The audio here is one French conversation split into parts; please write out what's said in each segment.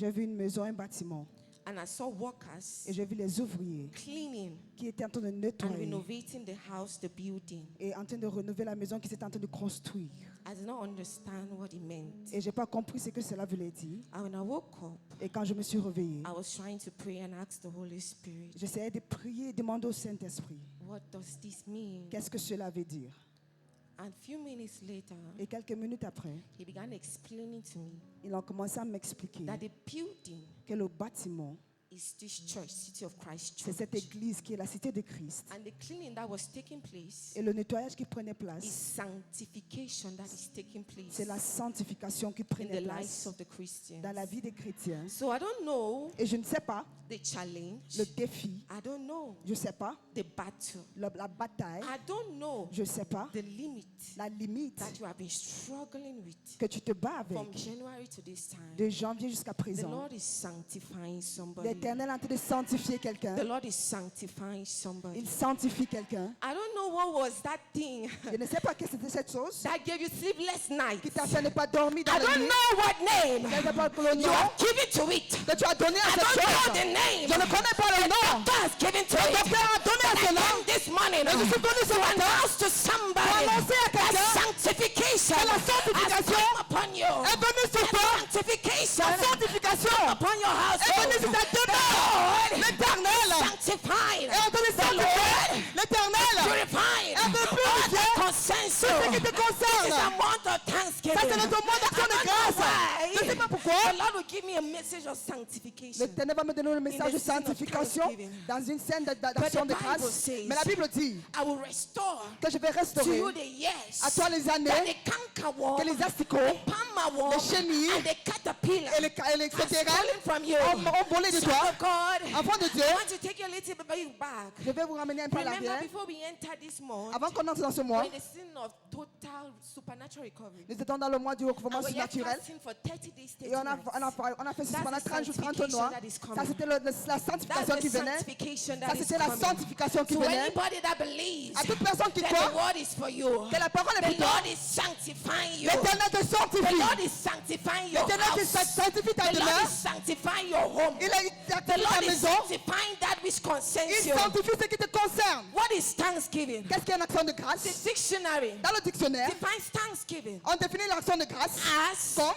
j'ai vu une maison, un bâtiment. And I saw workers Et j'ai vu les ouvriers cleaning qui étaient en train de and nettoyer renovating the house, the building. et en train de rénover la maison qu'ils étaient en train de construire. I did not understand what it meant. Et je n'ai pas compris ce que cela voulait dire. And when I woke up, Et quand je me suis réveillée, I was trying to pray and ask the Holy Spirit, j'essayais de prier et demander au Saint-Esprit, what does this mean? qu'est-ce que cela veut dire? And a few minutes later, Et quelques minutes après, he began explaining to me il a commencé à m'expliquer that the building que le bâtiment, is this church, City of Christ c'est Church. cette église qui est la cité de Christ. And the cleaning that was taking place Et le nettoyage qui prenait is place, sanctification that is taking place c'est la sanctification qui in prenait the lives place of the Christians. dans la vie des chrétiens. So I don't know Et je ne sais pas the challenge. le défi, I don't know je ne sais pas the battle. la bataille, I don't know je ne sais pas the limit la limite that you have been struggling with que tu te bats avec from January to this time. de janvier jusqu'à The présent. Lord is sanctifying somebody. L'Éternel est en train de sanctifier quelqu'un. The Lord is sanctifying somebody. Il sanctifie quelqu'un. I don't know what was that thing Je ne sais pas quelle c'était cette chose that gave you sleepless nights. qui t'a fait ne pas dormir dans I la don't nuit. know what name Je ne sais pas le you nom have given to it. que tu as donné à I cette don't know chose. the name Je ne connais pas le nom. God has given to Le it. docteur a donné à But ce I nom. came this morning Et je suis venu ce to matin announce to somebody pour annoncer à that quelqu'un sanctification que la has sanctification come upon you. est venue sur toi. Sanctification La sanctification upon your est venue household. sur ta demeure. L'Éternel Sanctified. est en train de sanctifier. L'Éternel Purified. est en train de All purifier that concerns tout ce qui you. te This is concerne. a month of Ça, c'est thanksgiving. notre mois d'action de grâce. Je ne sais pas pourquoi. The Lord will give me a message of sanctification. L'Éternel va me donner le message de sanctification dans une scène d'action de grâce. Mais la Bible dit I will restore que je vais to restaurer you the years à toi les that années the cankerworm, que les asticots, the palmerworm, les chenilles and the caterpillar et les has etc. stolen from you. ont volé de Son toi. of God, Enfant de Dieu, I want to take you a little bit back. je vais vous ramener un peu à Remember, l'arrière. before we enter this month, Avant qu'on entre dans ce mois, we're in the season of total supernatural recovery. nous étions dans le mois du recouvrement And we're yet surnaturel. fasting for 30 days, 30 Et on nights. a fait ceci That's pendant the 30 jours, 30 sanctification mois. that is coming. Ça, c'était la That's sanctification qui the venait. sanctification Ça, that is c'était la coming. sanctification qui To venait. anybody that believes À toute personne qui that the croit word is for you, que la parole est the pour toi, Lord is sanctifying you. l'Éternel te The sanctifie. Lord is sanctifying your L'Éternel te house. sanctifie ta The Lord demeure. is sanctifying your home. Il The sanctifie ta Lord is maison. sanctifying that which concerns Il you. sanctifie ce qui te concerne. What is thanksgiving? Qu'est-ce qu'est une action de The grâce? dictionary Dans le dictionnaire, defines thanksgiving on définit l'action de grâce as comme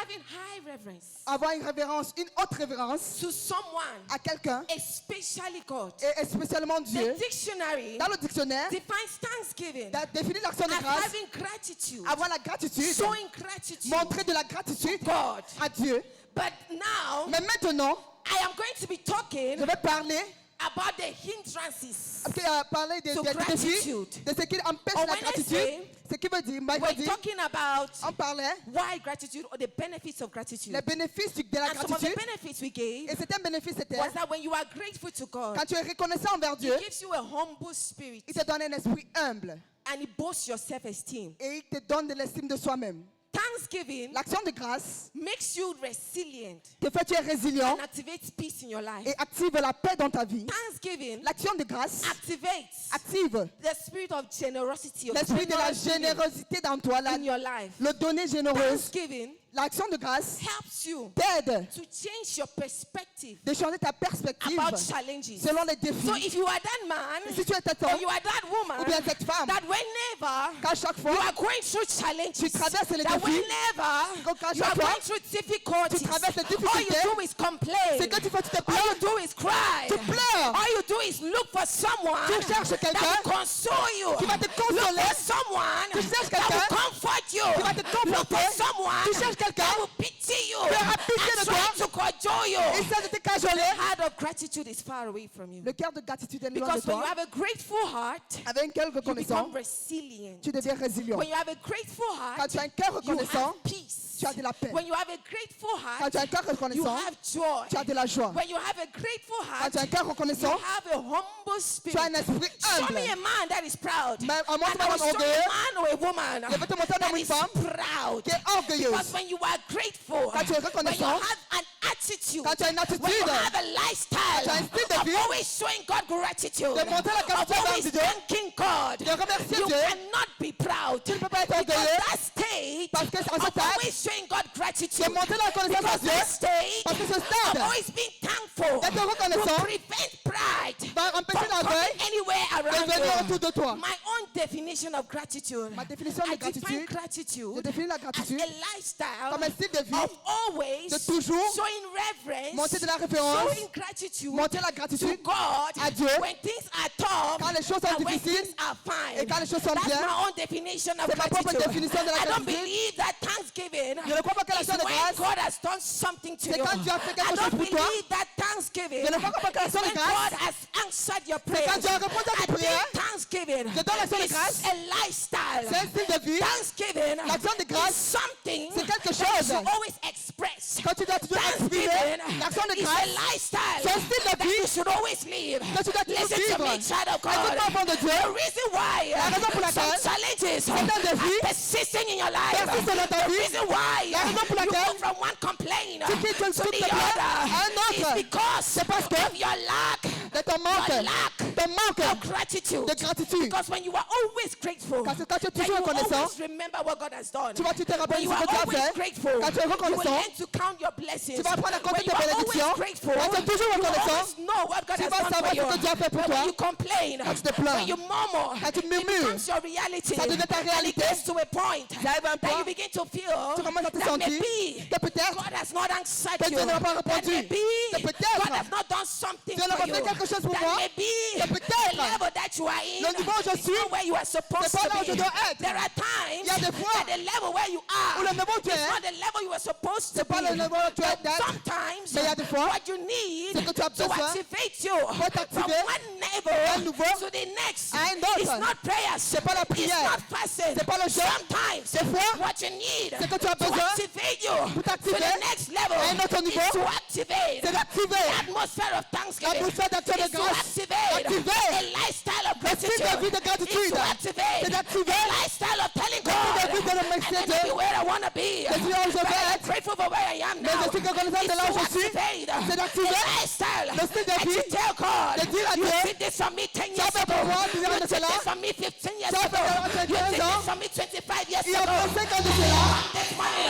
having high reverence avoir une révérence, une haute révérence to someone, à quelqu'un especially God. et spécialement Dieu. The dictionary Dans le dictionnaire, defines thanksgiving définit l'action de as grâce, having gratitude, avoir la gratitude, showing gratitude montrer de la gratitude God. à Dieu. But now Mais maintenant, I am going to be talking je vais parler, about the hindrances. parler des So défis, gratitude. de ce qui empêche On la gratitude. Wednesday, Ce qui veut dire, We're mercredi, talking about on parlait why gratitude or the benefits of gratitude. les bénéfices de la And some of the gratitude. benefits we gave Et c'était un bénéfice, c'était was that when you are grateful to God, quand tu es reconnaissant envers Dieu, it gives you a humble spirit il te donne un esprit humble and it boosts your self-esteem. et il te donne de l'estime de soi-même. Thanksgiving L'action de grâce makes you resilient te fait tu es résilient and activates peace in your life. et active la paix dans ta vie. Thanksgiving L'action de grâce activates active the spirit of generosity, of l'esprit de la generous giving générosité dans toi, in your life. le donner généreux. Thanksgiving L'action de grâce helps you t'aide to change your perspective de changer ta perspective about challenges. selon les défis. So if you are that man Si tu es cet or homme you are that woman, ou bien cette femme, that whenever qu'à chaque you fois are going through challenges, tu traverses les that défis, whenever qu'à you are chaque fois going through difficulties, tu traverses les all you difficultés, do is complain. ce que tu fais, tu te All plains, you do is cry. tu pleures. All you do is look for someone Tu cherches quelqu'un that will console you. qui va te Look consoler. for someone Tu cherches that will quelqu'un comfort you. qui va te Look for conforter. someone Tu cherches quelqu'un that will pity you qui aura pitié and de try toi. to cajole you. Et ça de te cajoler. The heart of gratitude is far away from you. Le cœur de gratitude est loin de Because when you toi. have a grateful heart, Avec un cœur you become reconnaissant, resilient. tu deviens résilient. When you have a grateful Quand heart, tu as un cœur you reconnaissant, have peace. tu as de la paix. When you have a grateful Quand heart, tu as un cœur you reconnaissant, have joy. tu as de la joie. When you have a grateful Quand heart, tu as un cœur you reconnaissant, have a humble tu as un spirit. esprit Show humble. me a man that is proud. Mais And montre-moi I will un show you orgueilleux. a man or a woman Je vais te montrer un that homme ou une is femme proud. qui est orgueilleuse. Because when you are grateful, Quand tu es when you reconnaissant, have an attitude Quand tu as une when attitude, you have a lifestyle tu as un style de of vie, always showing God gratitude, de montrer la of gratitude envers always Dieu, thanking God, de remercier you Dieu, cannot be proud. tu ne peux pas être Because orgueilleux, that state parce que en ce of stade, always showing God gratitude, de montrer la reconnaissance à because Dieu, that state parce que ce of stade always being thankful d'être will reconnaissant prevent pride va empêcher from coming l'orgueil anywhere de around venir you. autour de toi. My own definition of gratitude. Ma définition de I define gratitude, je gratitude définis la as gratitude a lifestyle comme un style de vie, of always de toujours showing reverence, montrer de la référence, showing gratitude montrer la to gratitude God à Dieu when things are tough quand les choses sont and when difficiles things are fine. et quand les choses sont That's bien. my own definition of C'est ma propre gratitude. définition de la I don't gratitude. believe that Thanksgiving Je ne crois pas que is l'action de when grâce, God has done something to c'est you. quand Dieu a fait I quelque chose don't pour toi. believe that Thanksgiving Je ne crois pas que is l'action de when grâce, God has answered your c'est quand prayers. Dieu a répondu à I tes prières. think Thanksgiving Je donne l'action de is grâce. a lifestyle. C'est un style de vie. Thanksgiving L'action de is grâce, something c'est quelque that chose. you always express. Quand tu dois toujours exprimer Thanksgiving l'action de is a grâce, lifestyle c'est un style de that vie you should always live. que tu dois toujours Listen to vivre. me, child of God. Écoute-moi, enfant de Dieu. The reason why La raison pour some laquelle challenges certains défis are persisting in your life. persistent dans ta The vie. reason why La raison pour you laquelle go from one complaint tu quittes to toute the la plainte à un other autre. is because C'est parce que of your lack de ton manque, of gratitude. de gratitude. Because when you are always grateful, Parce que quand tu es then toujours you reconnaissant, always remember what God has done. tu vas tu te When rappelles you ce are que tu as always fait. grateful, Quand tu es you will reconnaissant, learn to count your blessings. tu vas apprendre à When compter you tes are bénédictions. always grateful, Quand tu es toujours you will reconnaissant, always know what God tu has vas done savoir for you. ce que Dieu a fait pour But toi. when you complain, Quand tu te plains, when you murmur, quand tu it murmures, becomes your reality. ça devient ta And it réalité. gets to a point Ça arrive à un that point, you begin to feel tu commences à te that sentir maybe que peut-être God has not answered que you. Dieu n'a pas That répondu. maybe Que peut-être God has not done something Dieu n'a for pas you. fait quelque chose pour That moi. maybe Que peut-être the level that you are in le niveau où je is suis, not where you are supposed c'est pas to là où be. je dois être. There are times Il y a des fois that the level where you are où le niveau où tu is es, not the level you are supposed to c'est pas be. le niveau où tu es But d'être. sometimes Mais il y a des fois, what you need c'est que tu as to besoin activate you pour from t'activer one d'un level niveau to the next à un autre. is not prayers. C'est pas la It's prière. not fasting. C'est pas le jeûne. Sometimes Des fois, what you need c'est que tu as to besoin activate you pour to t'activer the next level à un autre niveau, is to activate c'est d'activer the atmosphere of thanksgiving. l'atmosphère d'action de Is to grâce. activate Activer a lifestyle of le style de vie gratitude. de gratitude. Is to activate C'est d'activer a lifestyle of telling le style de vie de God remercier and Dieu. be where I want to be. Je suis là où je But veux I'm être. grateful for where I am Mais now. je suis reconnaissant de là où je suis. C'est d'activer a lifestyle le style de that vie you tell God, de dire à you Dieu, did this for me 10 tu as years fait ago. pour moi 10 ans You de did cela. this for me 15 years Tu as ago. fait pour moi You 15 did ans. this for me 25 years Il y a ago. 25 ans de cela. This morning,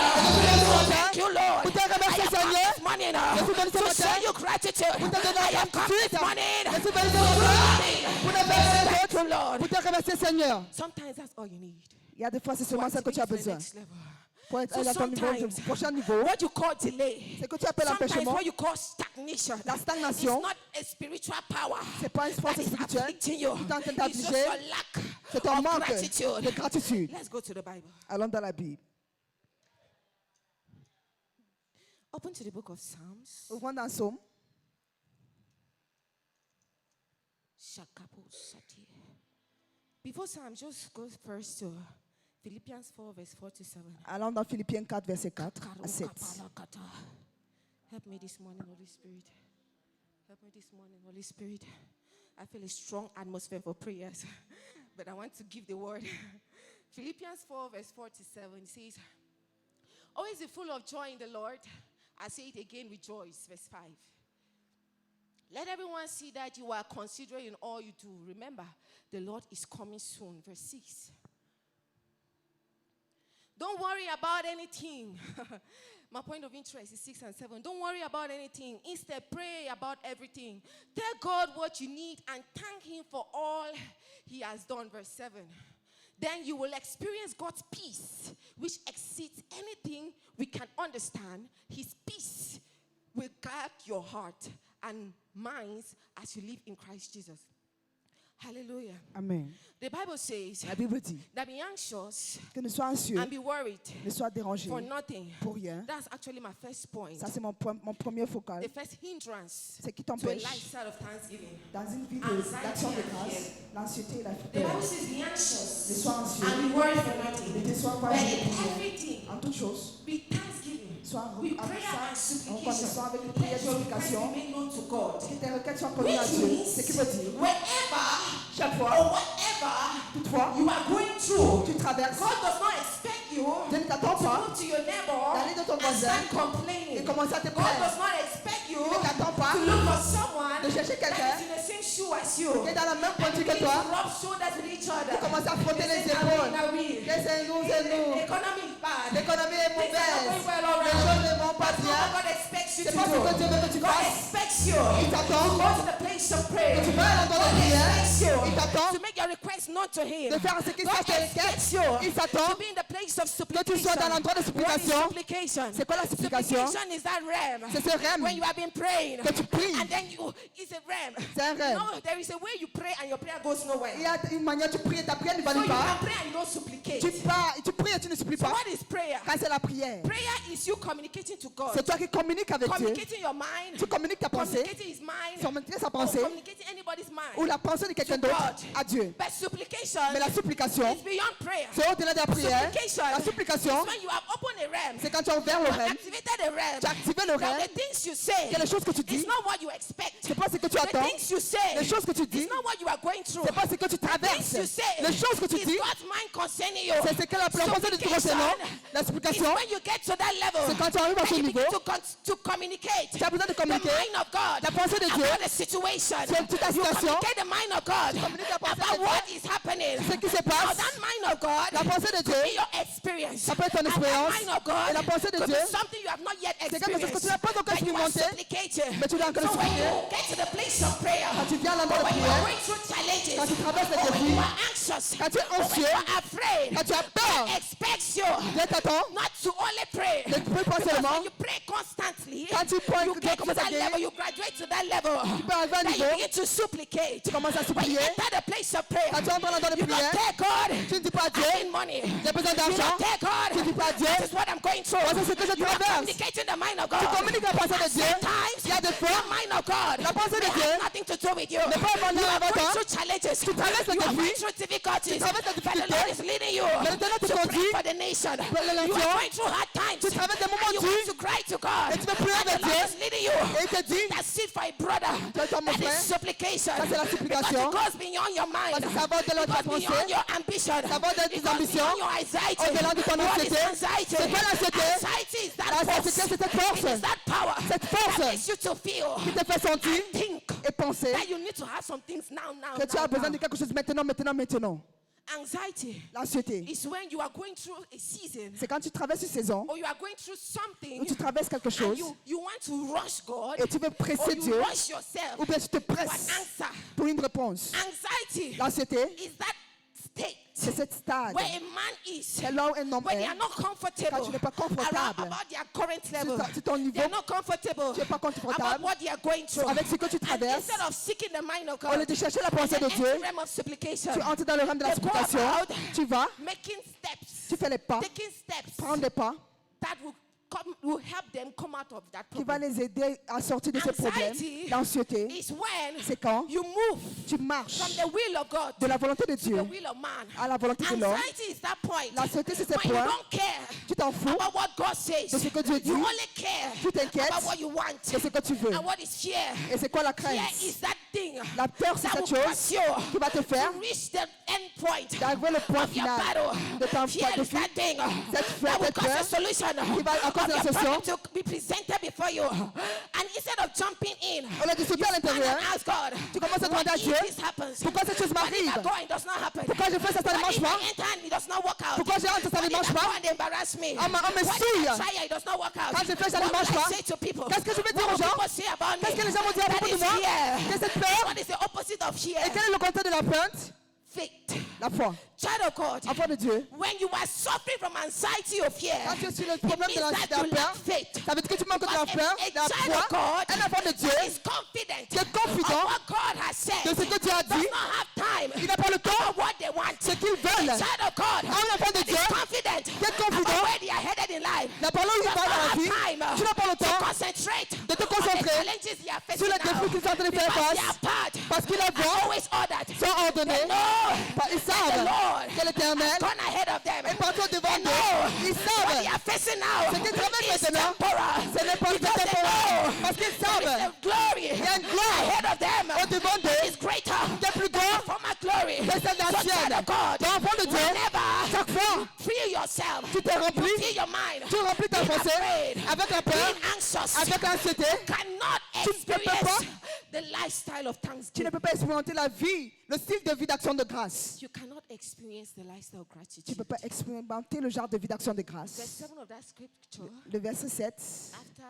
Thank you, Lord. Pour te remercier, I have come Seigneur. this morning Je suis venu ce to matin show you gratitude. pour te donner I la have come gratitude. this morning Je suis venu ce matin pour te bénir les Thank you, autres, Lord. pour te remercier, Seigneur. Sometimes that's all you need. Il y a des fois, c'est To seulement ça que tu as activate the besoin. next level. Pour être So à ton niveau, sometimes, au prochain niveau, what you call delay, c'est que tu appelles sometimes empêchement. what you call stagnation, La stagnation, it's not a spiritual power c'est pas une force that is spirituelle afflicting you. qui est en train It's just d'obliger. your lack C'est ton of manque gratitude. de gratitude. Let's go to the Bible. Allons dans la Bible. Open to the book of Psalms. Ouvrons dans Psaume. Shakapo Sati. Before Psalms, just go first to Philippians 4, verse 4 to 7. Allons dans Philippiens 4, verset 4 à 7. Help me this morning, Holy Spirit. Help me this morning, Holy Spirit. I feel a strong atmosphere for prayers, but I want to give the word. Philippians 4, verse 4 to 7 says, always be full of joy in the Lord. I say it again, rejoice. Verse 5. Let everyone see that you are considerate in all you do. Remember, the Lord is coming soon. Verse 6. Don't worry about anything. My point of interest is 6 and 7. Don't worry about anything. Instead, pray about everything. Tell God what you need and thank Him for all He has done. Verse 7. Then you will experience God's peace, which exceeds anything we can understand. His peace will guard your heart and minds as you live in Christ Jesus. Hallelujah. Amen. The Bible says La Bible dit that be anxious que ne sois anxieux, and be worried ne sois dérangé for nothing. pour rien. That's actually my first point. Ça, c'est mon premier focal. The first hindrance C'est qui to a t'empêche lifestyle of thanksgiving. dans une vie Anxiety d'action de and grâce, fear. l'anxiété et la The peur. Bible says be anxious Ne sois anxieux, and be worried for nothing. ne te sois pas But in inquiet pour rien. everything, En toute chose, be thanksgiving. sois With prayer and supplication. reconnaissant avec une prière Let de your request supplication. be made known to God. Que tes requêtes soient connues à Dieu. Ce qui veut dire, Wherever chaque or fois, whatever toutefois, you are going through, tu traverses, God does not expect you Dieu ne t'attend to pas go to your neighbor d'aller de ton and voisin start complaining. et commencer à te God plaindre. does not expect you vie est Things are not going mauvaise. well all Les around. choses ne vont pas That's not bien. what God expects you C'est to pas ce que do. Dieu veut que tu God fasses. expects you Il t'attend. to go to the place of prayer. Tu vas à l'endroit de God prière. expects you Il t'attend to make your request known to Him. de faire ce qu'il God sache tes expects requêtes. you Il s'attend to be in the place of que tu supplication. sois dans l'endroit de What is supplication. supplication? C'est quoi la supplication? Supplication is that realm C'est ce rêve when you have been praying que tu pries. and then it's a realm. C'est un rêve. No, there is a way you pray and your prayer goes nowhere. Il y a une manière tu pries et ta prière ne va So nulle you part. can pray and you don't supplicate. Tu pries et tu ne supplies So pas. what is prayer? Quand c'est la prière, Prayer is you communicating to God. c'est toi qui communiques avec Dieu. Communicating your mind. Tu communiques ta pensée, Communicating his mind. communiquer sa Or pensée communicating anybody's mind. ou la pensée de quelqu'un To d'autre God. à Dieu. But supplication Mais la supplication, is beyond prayer. c'est au-delà de la prière. Supplication La supplication, is when you have opened a realm. c'est quand tu as ouvert le You have rêve, activated a realm. tu as activé le Now rêve, the things you say que les choses que tu dis, it's not what you expect. c'est pas ce que tu The attends, things you say les choses que tu dis, it's not what you are going through. c'est pas ce que tu The traverses, things you say les choses que tu is dis, God's mind concerning you. c'est ce que la pensée de Dieu concernant. La It's supplication, when you get to that level c'est quand tu arrives à that ce you niveau, begin to communicate tu as besoin de the communiquer mind of God la pensée de Dieu about the situation. sur toute la You situation, communicate the mind of God communiques la pensée about de what Dieu, is happening. ce qui se Now passe. that mind of God La pensée de could Dieu, be your experience. ça peut être ton And expérience. that mind of God Et la pensée de could Dieu, be something you have not yet c'est quelque chose que experienced. tu n'as pas encore But you are expérimenté, supplicating. mais tu dois encore So when supplier. you get to the place of prayer, Quand tu viens à l'endroit de when you are prière, going through challenges, quand tu traverses les or when défis, you are anxious, quand tu es or when anxieux, you are afraid, quand tu as peur, God expects you Dieu t'attend. not to only pray. Ne prie pas Because seulement. when you pray constantly, Quand tu pries, you Dieu get to commence à that guérir. level, you graduate to that level. peux arriver à un Then you niveau. begin to supplicate. Tu commences à When you supplier. enter the place of prayer, Quand tu entres dans l'endroit de you don't prière, tell God, tu ne dis pas à Dieu, I need money. j'ai besoin You d'argent. don't tell God, Tu dis pas à Dieu, this is what I'm going through. voici ce que je You are traverse. communicating the mind of God. Tu communiques la pensée de Dieu. Sometimes Il y a des fois, the mind of God la pensée de may Dieu have nothing to do with you. n'est pas un You are avec going toi. through challenges. Tu traverses les You are défis. going through difficulties. Tu traverses les But the difficultés. Lord is leading you Mais maintenant, tu to pray conduis for the nation. pour les You are nations. going through hard times. Tu traverses des moments And you durs. want to cry to God. Et tu veux prier And the avec Lord Dieu. is leading you. Et il te dit, That's it for a brother. toi, ton That frère. is supplication. Ça, c'est la supplication. Because it goes beyond your mind. Parce que ça va au-delà de ta It goes pensée. beyond your ambition. Ça va au-delà de tes It goes ambitions. beyond your anxiety. Au-delà de ton What is anxiété. anxiety? C'est quoi l'anxiété? Anxiety is that L'anxiété, force. c'est cette force. It is that power. Cette force that makes you to feel. qui te fait sentir Think et penser that you need to have some things now. que tu as besoin de quelque chose maintenant. Anxiety L'anxiété, is when you are going through a season c'est quand tu traverses une saison or you are going through something où tu traverses quelque and chose you want to rush God et tu veux or presser you Dieu rush yourself ou bien tu te for an presses answer. pour une réponse. Anxiety L'anxiété, is that state c'est cette stade. where a man is C'est là où un homme when they est. are not comfortable Quand tu n'es pas confortable. about their current level. C'est ton niveau. They are not comfortable Tu n'es pas about confortable what they are going through. avec ce que tu And traverses. instead of seeking the mind of Au God, lieu de chercher la pensée de the Dieu, realm of supplication, tu entres dans le rang de la they go supplication. about Tu vas, making steps, tu fais les pas, taking steps prends des pas that will help them come out of that qui va problem. les aider à sortir de ce problème. Anxiety L'anxiété, is when c'est quand you move tu marches from the will of God de la volonté de to the Dieu will of man. à la volonté de l'homme. Anxiety is that point L'anxiété, c'est ce when you point. don't care Tu t'en fous about what God says. de ce que Dieu dit. You only care Tu t'inquiètes about what you want. de ce que tu veux. And what is fear? Et c'est quoi la Fear crainte? is that thing La peur, c'est that cette will chose cause you qui va te faire to reach the end point d'arriver au point of your final battle. de ton Fear is défi. that thing Cette that will cette cause a peur solution qui va à cause of de la your solution. problem to be presented before you. And instead of jumping in, Au lieu de sauter à stand l'intérieur, and ask God, tu commences à demander à what Dieu, if this happens? pourquoi cette chose What if I m'arrive? go and it does not happen? Pourquoi je fais ça, ça ne What marche if pas? I enter and it does not work out? Pourquoi j'entre, ça ne What if marche I go pas? and they embarrass me? On me What if souille. I try and it does not work out? Quand je fais ça ne What marche will I pas? say to people? Qu'est-ce que je vais dire What aux will gens? people say about me? Qu'est-ce que les gens vont dire à That propos de is moi? fear. Que cette peur. What is the opposite of fear? Et quel est le contraire de la crainte? Faith. La foi. Child of God, Enfant de Dieu. when you are suffering from anxiety or fear, Quand tu es sur le it problème means de la that you peur, lack faith. ça veut dire que tu manques de la Because peur, a de la child of foi. God Un enfant de Dieu is confident qui est confident of what God has said. de ce que Dieu a Does dit. not have time Il n'a pas le temps. about what they want. Ce qu'ils A veulent. child of God Un enfant de is Dieu confident qui est confident. about where they are headed in life. La parole où il Does va not dans la have vie. time Tu n'as pas le to temps concentrate de te on the concentrer challenges they are sur facing les défis now. qu'ils sont en train de faire Because face. they are part Parce qu'ils la and voient, always ordered. sont ordonnés. They know Ils the savent Lord que l'Éternel has gone ahead of them. est partout devant They know eux. Ils what they savent are facing now ce qu'ils traversent is maintenant. temporal. Ce n'est pas Because they temporaire. know Parce qu'ils there is savent a glory il y a une gloire ahead of them au-devant d'eux is greater qui est plus than grand the former glory. que celle So, child d'ancienne. of God, Ton enfant de Dieu, whenever chaque fois, you feel yourself, tu te remplis, you feel your mind, tu remplis ta being pensée afraid, avec la peur, being anxious, avec l'anxiété. cannot Tu ne peux pas experience the lifestyle of Tu ne thanksgiving. peux pas expérimenter la vie, le style de vie d'action de grâce. You cannot experience the lifestyle of Tu ne gratitude. peux pas expérimenter le genre de vie d'action de Verse grâce. 7 of that scripture, Le verset 7. after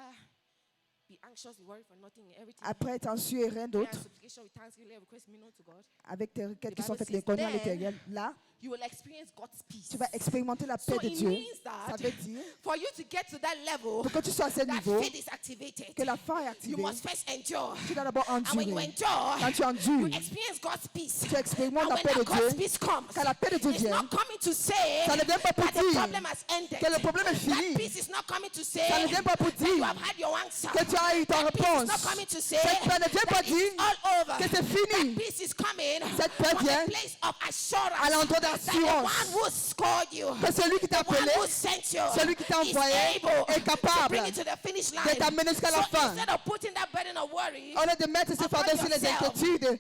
be anxious, be worried for nothing, everything. Après être anxieux et rien Prayer and d'autre, supplication with thanksgiving, let request me known to God. avec tes requêtes qui The sont Bible faites les says, connaître à then l'intérieur, là, you will experience God's peace. tu vas expérimenter la paix So de it Dieu. means Ça that veut dire, for you to get to that level, pour que tu sois à ce that niveau, faith is activated. que la foi est You activée, must first endure. tu dois d'abord And when you endurer. endure, Quand tu you endures, experience God's peace. tu expérimentes And la when paix de that God's Dieu. peace comes, Quand la paix de Dieu it's vient, not coming to say ça ne vient pas pour that the dire problem has ended. que le problème est That fini. peace is not coming to say Ça ne vient pas pour that you dire have had your answer. que tu as eu ta That peace is réponse. not coming to say Cette paix ne vient pas that dire it's all over. que c'est fini. That peace is coming Cette paix from vient a place of assurance à l'endroit that the d'assurance. one who scored you, Que celui qui t'a the one appelé, who sent you, celui qui t'a is envoyé able est to capable bring you to the finish line. de t'amener jusqu'à la So fin. instead of putting that burden of worry Au lieu de mettre ce upon fardeau sur les yourself, inquiétudes,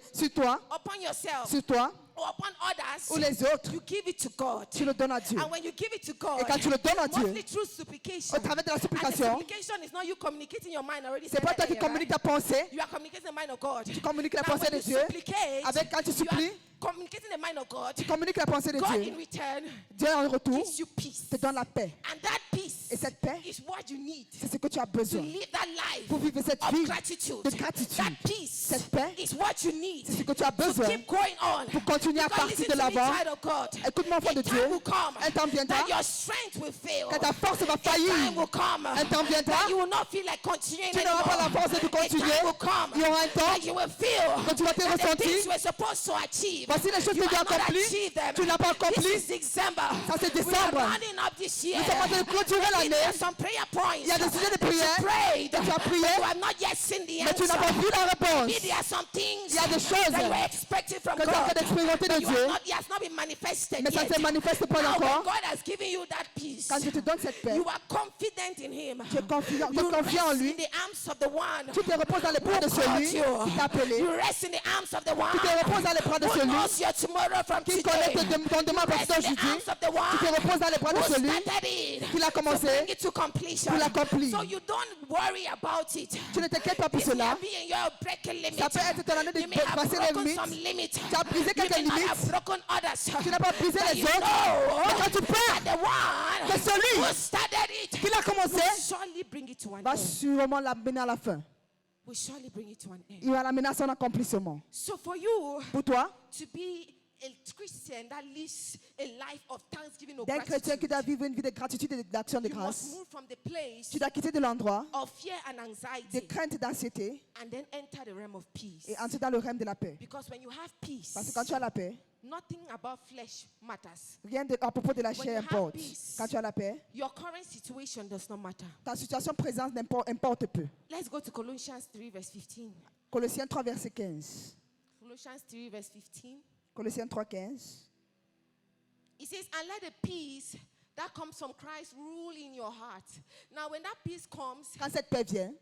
upon yourself sur toi or upon others, ou les autres, you give it to God. tu le donnes à Dieu. And when you give it to God, Et quand tu le donnes à Dieu, mostly through supplication. au travers de la And the supplication, supplication is not you communicating your mind already. c'est said pas that toi qui earlier, communiques right? ta pensée, You are communicating the mind of God. tu communiques la Now, pensée when de you Dieu. supplicate, Avec quand tu you are supplies, communicating the mind of God. tu communiques la pensée de God in Dieu. return Dieu en retour gives you peace. te donne la paix. And that peace Et cette paix, is what you need c'est ce que tu as to besoin live that life pour vivre cette of vie gratitude. de gratitude. That peace Cette paix, is what you need c'est ce que tu as to besoin keep going on. pour continuer à Because partir listen de to me, l'avant. child of God. Écoute-moi, enfant de A time Dieu, will come un temps viendra that your strength will fail. que ta force va A faillir. time will come Un temps viendra, that you will not feel like continuing tu n'auras pas la anymore. force de A continuer. time will come Il y aura un temps that you will feel que tu vas te that the ressentir. things you were supposed to achieve, Voici les choses you que tu as have not accomplies. achieved them. Tu n'as pas accompli. This is December. Ça, c'est We décembre. are running up this year. Nous sommes en train de clôturer There l'année. are some prayer points. Il y a des sujets de that you prière prayed, que tu as prié, but you have not yet seen the mais tu n'as pas answer. vu la réponse. Maybe there are some things Il y a des choses that you were expecting from que tu as God, fait d'expérimenter de but you Dieu, have not, it has not been manifested mais ça ne yet. se manifeste pas Now, when encore. God has given you that peace, Quand je te donne cette paix, you are confident in Him. tu es confiant You en rest lui. in the arms of the one Tu te reposes dans les bras de who called celui you. qui t'a appelé. You rest in the arms of the one Tu te reposes dans les bras de who celui knows your tomorrow from qui today. connaît ton demain à Rest partir in the d'aujourd'hui. arms of the Tu te one reposes dans les bras de who celui started it qui l'a to commencé, bring it to completion. pour l'accomplir. So you don't worry about it. Tu ne t'inquiètes pas pour This may cela. be in your breaking limit. Ça peut être ton année de You may have passer les broken limites. some limits. Tu as brisé You quelques may not limites. have broken others. Tu n'as pas brisé But les you autres. Mais know quand tu pars, that the one que celui who started it qui l'a commencé will surely bring it to an va end. sûrement l'amener à la fin. Will surely bring it to an end. Il va l'amener à son accomplissement. So for you Pour toi, to be a Christian that lives a life of thanksgiving or d'un chrétien qui gratitude, doit vivre une vie de gratitude et d'action de you grâce, must move from the place tu dois quitter de l'endroit of fear and de anxiety crainte et d'anxiété and then enter the realm of peace. et entrer dans le règne de la paix. Because when you have peace, Parce que quand tu as la paix, nothing about flesh matters. rien à propos de la When you chair have importe. peace, Quand tu as la paix, your current situation does not matter. ta situation présente importe peu. Let's go to Colossians 3 verse 15. Colossiens 3, verset 15. Colossians 3 verse 15. Colossiens 3, 15. It says, and let the peace that comes from Christ rule in your heart. Now, when that peace comes, Quand cette paix vient,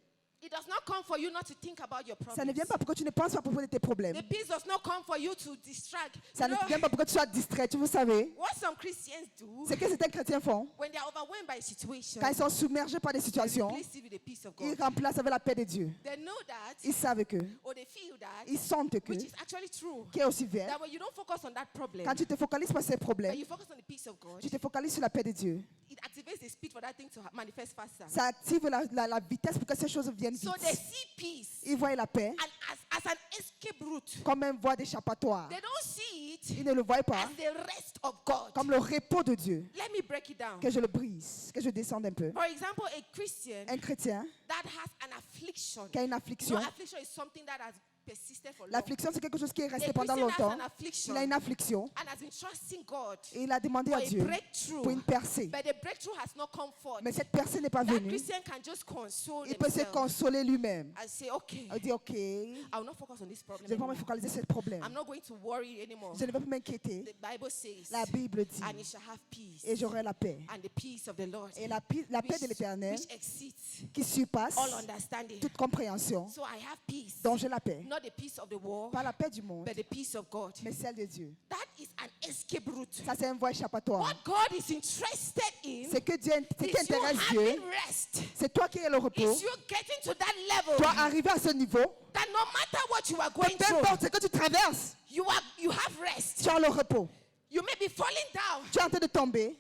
it does not come for you not to think about your ça ne problems. vient pas pour que tu ne penses pas à propos de tes problèmes. The peace does not come for you to distract. Ça ne vient pas pour que tu sois distrait. Vous savez, What some Christians do, c'est que certains chrétiens font. when they are overwhelmed by a situation, Quand ils sont submergés par des they situations, replace it with the peace of ils God. remplacent avec la paix de Dieu. They know that, Ils savent que, or they feel that, ils sentent que, which is actually true, qui est aussi vrai. that when you don't focus on that problem, Quand tu te focalises sur ces but problèmes, you focus on the peace of God, tu te focalises sur la paix de Dieu. it activates the speed for that thing to manifest faster. Ça active la vitesse pour que ces choses viennent So they vite. see peace Ils voient la paix and as an escape route. comme une voie d'échappatoire. They don't see it Ils ne le voient pas as the rest of God. comme le repos de Dieu. Let me break it down. Que je le brise, que je descende un peu. For example, a Christian Un chrétien that has an affliction. qui a une No, affliction. affliction is something that has persisted for long. L'affliction, c'est quelque chose qui est resté The pendant Christian has longtemps. an affliction Il a une affliction and has been trusting God et il a demandé for à a Dieu breakthrough. pour une percée. But the breakthrough has not come forth. Mais cette percée n'est pas That venue. Christian can just console Il peut se himself consoler lui-même. and say, okay, Il dit, OK, je I will not focus on this problem ne vais pas me anymore. focaliser sur ce problème. I'm not going to worry anymore. Je ne vais pas m'inquiéter. The Bible says, La Bible dit, and you shall have peace. et j'aurai la paix. And the peace of the Lord, Et la paix de l'Éternel which exceeds qui surpasse all understanding. toute compréhension, So I have peace, dont j'ai la paix. not the peace of the world, pas la paix du monde, but the peace of God. mais celle de Dieu. That is an escape route. Ça, c'est une voie échappatoire. What God is interested in C'est que Dieu, ce qui is you intéresse Dieu, having rest. c'est toi qui es le repos. Is you getting to that level Toi, arriver à ce niveau, that no matter what you are going peu through, importe ce que tu traverses, you have rest. tu as le repos. You may be falling down. Tu es en train de tomber,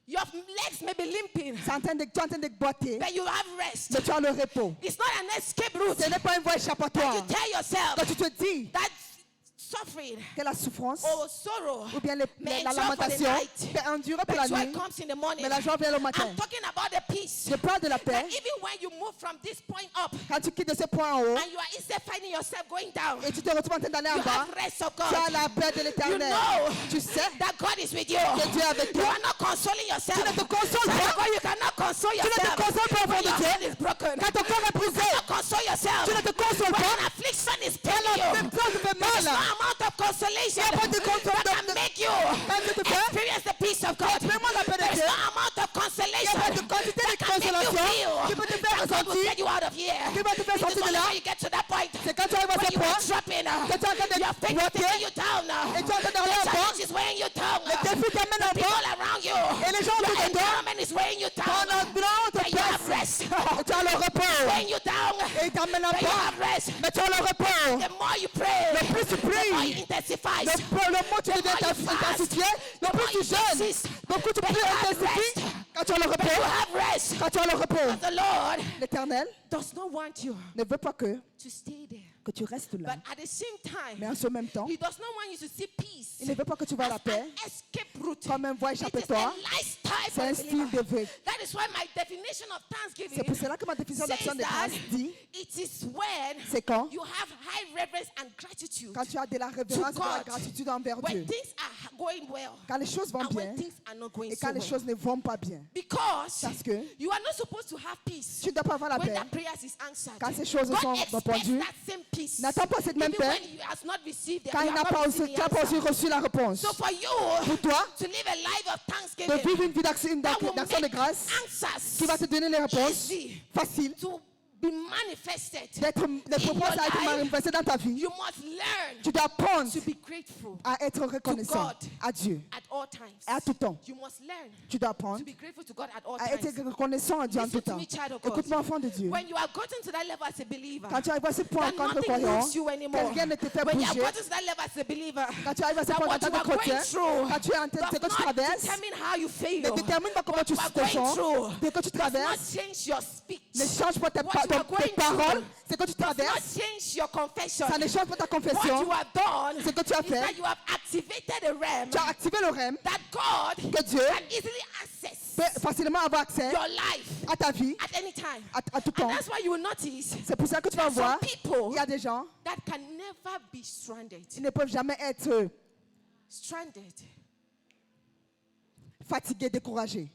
Your legs may be limping, tu es en train de boiter, but you have rest. mais tu as le repos. It's not an escape route. Ce n'est pas une voie That échappatoire. you tell yourself Quand tu te dis that suffering que la souffrance or sorrow ou bien may la endure for the lamentation night, peut endurer pour la but joy nuit, comes in the morning. mais la joie vient le matin. I'm talking about the peace. Je parle de la That paix. even when you move from this point up Quand tu quittes de ce point en haut and you are instead finding yourself going down, et tu te retrouves en train d'aller en you bas, have rest of tu as God. la paix de You l'éternel. know Tu sais that God is with you. que Dieu est avec You toi. are not consoling yourself. Tu ne te consoles That's pas. why you cannot console Tu ne te yourself. consoles pas au fond When de your Dieu. hand is broken. Quand ton corps est brisé, You cannot console yourself. tu ne te consoles When pas. an affliction is Quand paining la you, pétrole te fait there is no mal, amount of consolation il n'y a pas de that can make you experience the peace of God. Expérimente la paix de There is Dieu. no amount of Il n'y a consolation pas de quantité de that can make you consolation feel qui peut te faire that God will ressentir, get you out of here. qui va te faire It is sortir de only là. when you get to that point C'est quand tu arrives à when ce you are point dropping, que tu es en train de your faith is boiter taking you down. et tu es en train The d'aller en bas. challenge is weighing you down. Le défi t'amène en People bas around you, et les gens your autour de toi, environment is weighing you ton down. environnement te But you have presse rest. et tu as le repos. Weighing you down. Et il t'amène en But you bas, have rest. mais tu as le repos. The more you pray, Le plus tu the more pries, it intensifies. le moins tu The deviens more you fast, intensifié, le the plus more tu you jeûnes, persist. beaucoup tu But plus you have intensifies. rest. Quand tu as le But you repos, have rest. quand tu as le repos, The Lord l'Éternel does not want you ne veut pas que stay there. tu restes là. But at the same Mais time, en ce même temps, He does not want you to see peace il ne veut pas que tu vas à la as paix an escape route. comme un voie It is a échappatoire. lifestyle C'est for un a style believer. de vie. That is why my definition of C'est thanksgiving pour cela que ma définition d'action says de that grâce dit, it is when c'est quand you have high reverence and gratitude quand tu as de la révérence et de la God. gratitude envers when Dieu. things are going well Quand les choses vont and bien when things are not going et so quand les well. choses ne vont pas bien. Because Parce que you are not supposed to have peace tu ne dois pas avoir la when paix. that prayer is answered. Quand ces choses God sont expects répondues, that same peace. n'attends pas cette même Even paix when you has not received quand you il have n'a not pas received aussi, the tu n'as pas aussi answer. reçu la réponse. So for you Pour toi, to live a life of de thanksgiving vivre une vie d'action that will de make grâce answers qui va te donner les réponses easy faciles, to be manifested, d'être les propositions à être manifestées dans ta vie. you must learn Tu dois apprendre to be grateful à être reconnaissant God. à Dieu at all times. et à tout temps. You must learn Tu dois to apprendre be grateful to God at all à times. être reconnaissant à Dieu en tout Listen to temps. me, child of God. Écoute-moi, enfant de Dieu. When you have gotten to that level as a believer, Quand tu arrives à ce point en that tant que nothing croyant, moves you anymore. que rien ne te fait When you have bouger, gotten to that level as a believer, quand tu arrives à ce that point en what tant you que are going chrétien, through quand tu es en train de ce que tu does not traverses, determine how you feel. ne détermine pas comment tu What you te are going sens, through dès que tu does not traverses, change your speech. ne change pas tes What you are going paroles, through c'est que tu does not traverses, change your confession. ça ne change pas ta What confession, you have done ce que tu as is fait, that you have activated a realm tu as activé le REM, that God que Dieu can easily access peut facilement avoir accès your life à ta vie, at any time. à tout And temps. that's why you will notice C'est pour ça que tu vas that voir, some people il y a des gens that can never be stranded. qui ne peuvent jamais être Stranded. fatigués, découragés.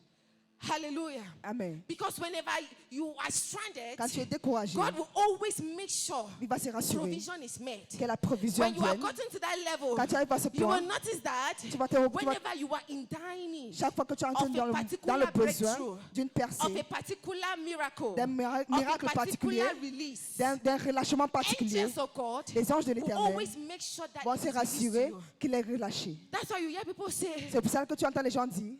Hallelujah. Amen. Because whenever you are stranded, Quand tu es découragé, God will always make sure il va se rassurer provision is made. que la provision When you have vienne. gotten to that level, Quand tu arrives à ce you point, will notice that tu vas whenever you are in dire need chaque fois que tu es of entré a dans particular le besoin breakthrough, d'une of percée, a particular miracle, d'un of miracle a particulier, particular release, d'un relâchement particulier, angels of God les anges de will l'Éternel always make sure that vont it se is released to rassurer you. qu'il est relâché. That's why you hear people say, C'est pour ça que tu entends les gens dire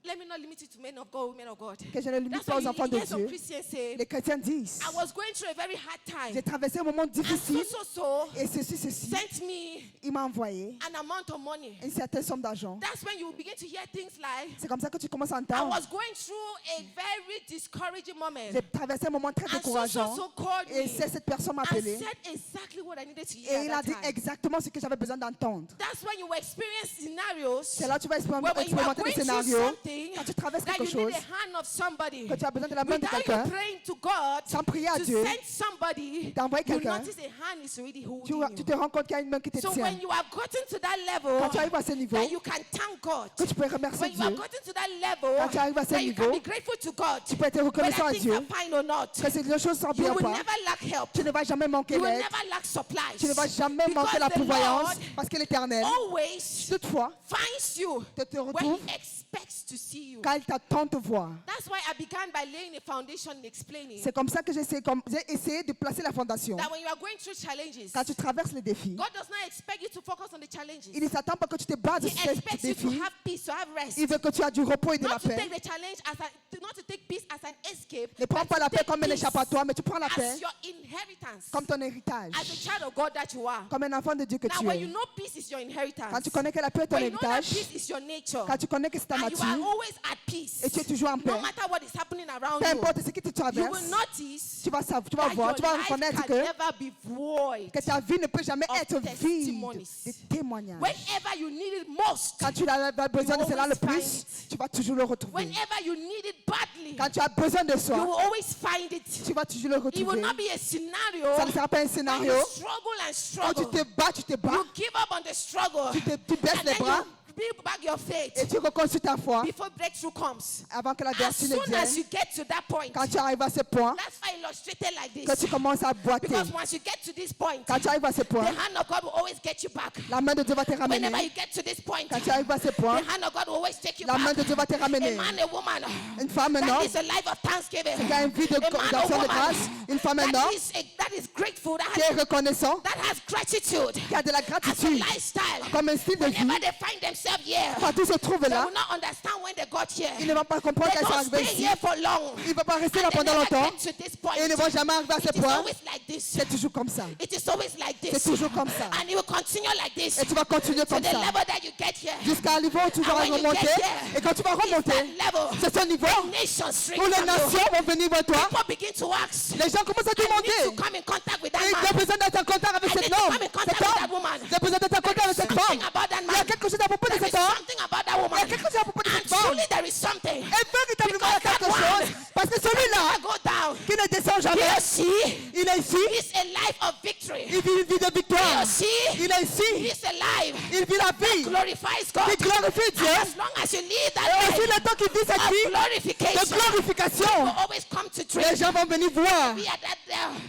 let me not limit it to men of God, women of God. que je ne limite That's pas why aux you enfants de hear some Dieu. Christians say, Les chrétiens disent, I was going through a very hard time. j'ai traversé un moment And difficile so et ceci, sent me il m'a envoyé an amount of money. une certaine somme d'argent. That's when you begin to hear things like, C'est comme ça que tu commences à I entendre. was going through a very discouraging moment. J'ai traversé un moment très And décourageant so called et me c'est cette personne m'a and appelé said exactly what I needed to et hear il at a that dit time. exactement ce que j'avais besoin d'entendre. That's when you will experience scenarios C'est là que tu vas where when you are expérimenter going des through scénarios something quand tu traverses that quelque you need chose, the hand of somebody. que tu as besoin de la main de Without quelqu'un, you praying to God sans prier à to Dieu, send somebody, d'envoyer you quelqu'un, notice a hand is already tu holding te you. rends compte qu'il y a une main qui te So tient. when you have gotten to that level, Quand tu arrives à ce niveau, that you can thank God. que tu peux remercier When you have Dieu, gotten to that level, quand tu arrives à ce that you can niveau, be grateful to God. tu peux être reconnaissant à Whether things Dieu, are fine or not, que si les choses sont you bien ou will pas, never lack help. tu ne vas jamais manquer You will l'aide, never lack supplies. tu ne vas jamais Because manquer la the pourvoyance, Lord parce que l'Éternel, always toutefois, finds you te where retrouve He expects to to see you. Quand il t'attend de te voir. That's why I began by laying a foundation and explaining C'est comme ça que j'ai essayé de placer la fondation. that when you are going through challenges, Quand tu traverses les défis, God does not expect you to focus on the challenges. il ne s'attend pas que tu te bases He sur ces expects you to défis. have peace, to have rest. Il veut que tu aies du repos et de la Not to paix. take the challenge not to take peace as an escape, Ne prends but pas to la paix take comme un peace échappatoire, mais tu prends la paix as your inheritance, comme ton héritage. as a child of God that you are. Comme un enfant de Dieu que Now, tu when es. you know peace is your inheritance, Quand tu connais que la paix est ton when you know that héritage, peace is your nature, quand tu connais que c'est ta and you are nature, always at peace, et tu es toujours en paix, no matter what is happening around peu you, importe ce qui te you traverse, will notice tu vas that voir, tu vas your life reconnaître can que never be void. ta vie ne peut jamais of être vide testimonies. de témoignages. Whenever you need it most, Quand tu as besoin de you cela le always find plus, it. tu vas toujours le retrouver. whenever you need it badly, Quand tu as besoin de you soi, will always find it. tu vas toujours le It will retrouver. not be a scenario Ça ne sera pas un when scénario you struggle and où tu struggle. te bats, You give up on the struggle, tu baisses and les then bras you build back your faith et tu reconstruis ta foi before breakthrough comes. avant que la As vertu ne soon as vienne. you get to that point, Quand tu arrives à ce point, that's why I illustrated like que this. tu commences à boiter. Because once you get to this point, Quand tu arrives à ce the point, hand of God will always get you back. la main de Dieu va te Whenever ramener. you get to this point, Quand tu arrives à ce point, the hand of God will always take you la main back. de Dieu va te A ramener. man, a woman, Une femme, un that homme, is a life of thanksgiving. qui a une vie A man or d'action de woman grâce. Une femme, un homme, that is grateful, qui est reconnaissant, that has gratitude qui a de la as a gratitude lifestyle. comme un style de vie. Whenever they find themselves here, Quand ils se trouvent they là, will not understand when they got here. ils ne vont pas comprendre They qu'elles sont don't arrivées stay ici. here for long. Ils ne vont pas rester là And they pendant never longtemps. get to this point. Et ils ne vont jamais arriver à ce It is point. always like this. C'est toujours comme ça. It is always like C'est this. toujours comme ça. And it will continue like this. Et tu vas continuer To comme the ça. level that you get here. Jusqu'à arriver où tu vas And when you remonter. get there, Et quand tu vas it's remonter, that level. c'est ce niveau Nations shrink où les from you. nations vont venir vers toi. People begin to ask, Les gens commencent à I need to demander. come in contact with Et that il a man. besoin d'être en contact avec I cet need to homme, come in contact cet with that homme. woman. Il a besoin d'être en contact avec cette Something femme. about that Il y a man. quelque chose à propos de There is cet homme. something about that Il y woman. a quelque chose à propos de And cette femme. truly there is something. Et véritablement, il y a Because quelque that chose. one Parce que celui-là, I go down. qui ne descend He jamais, or she il est ici. is a life of victory. Il vit une vie de He victoire. or she Il est ici. is alive. Il vit la vie. Glorifies God. Il glorifie Dieu. And as long as you live Et that aussi life le temps qu'il vit cette of vie de glorification, will glorification, always come to les drink. gens vont venir voir Be at that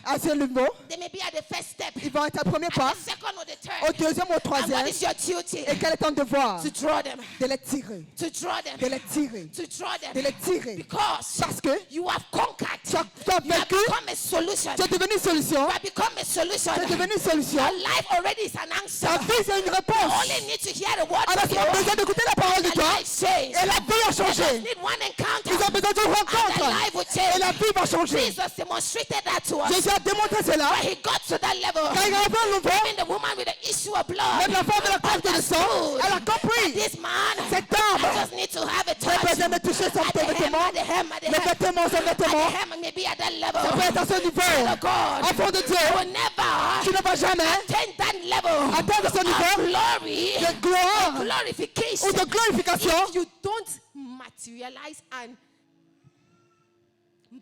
à ce niveau. they may be at the first step, Ils vont être au premier pas, at the second or the au third. deuxième ou au And troisième. what is your duty? Et quel est ton devoir? To draw them. De les tirer. To draw them. De les tirer. To draw De les them. tirer. Because Parce que you have conquered. tu as You have vaincu, become a solution. tu es devenu une solution. You have become a solution. Tu es devenu une solution. Your life already is an answer. Ta vie, c'est une You réponse. only need to hear the word Alors, from ils ont besoin you. d'écouter la parole de And toi. life change. Et la vie a They just changé. need one encounter. Ils ont besoin d'une And their rencontre. life will Et change. la vie va changer. Jesus demonstrated that to us. Jésus a démontré cela. When he got to that level, Quand il a fait un nouveau, even the woman with the issue of blood même la femme de la perte de sang, elle a compris. this man, Cet homme I just need to have a n'a touch. besoin de toucher son At the hem, vêtement. at the hem, at the Le hem. vêtement, son At the vêtement. hem, maybe at that level. Ça peut être à ce niveau. Oh God, Enfant de you Dieu, will never tu ne vas jamais attain that level atteindre ce of niveau glory, de gloire glorification. ou de glorification If you don't materialize and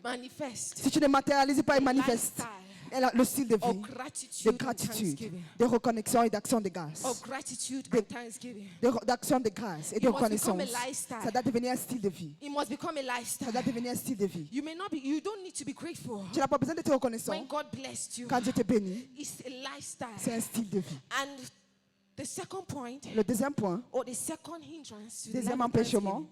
manifest si tu ne matérialises pas et manifestes lifestyle le style de of vie, gratitude de and gratitude, thanksgiving, de reconnexion et d'action de grâce. of gratitude and thanksgiving, D'action de grâce et de It must become reconnaissance. a lifestyle. Ça doit devenir un style de vie. it must become a Ça lifestyle. doit devenir un style de vie. You don't need to be grateful Tu n'as pas besoin d'être reconnaissant. when God blessed you. Quand Dieu te bénit, It's a lifestyle. c'est un style de vie. And the second point, Le deuxième point, or the second hindrance to the deuxième life of empêchement, thanksgiving,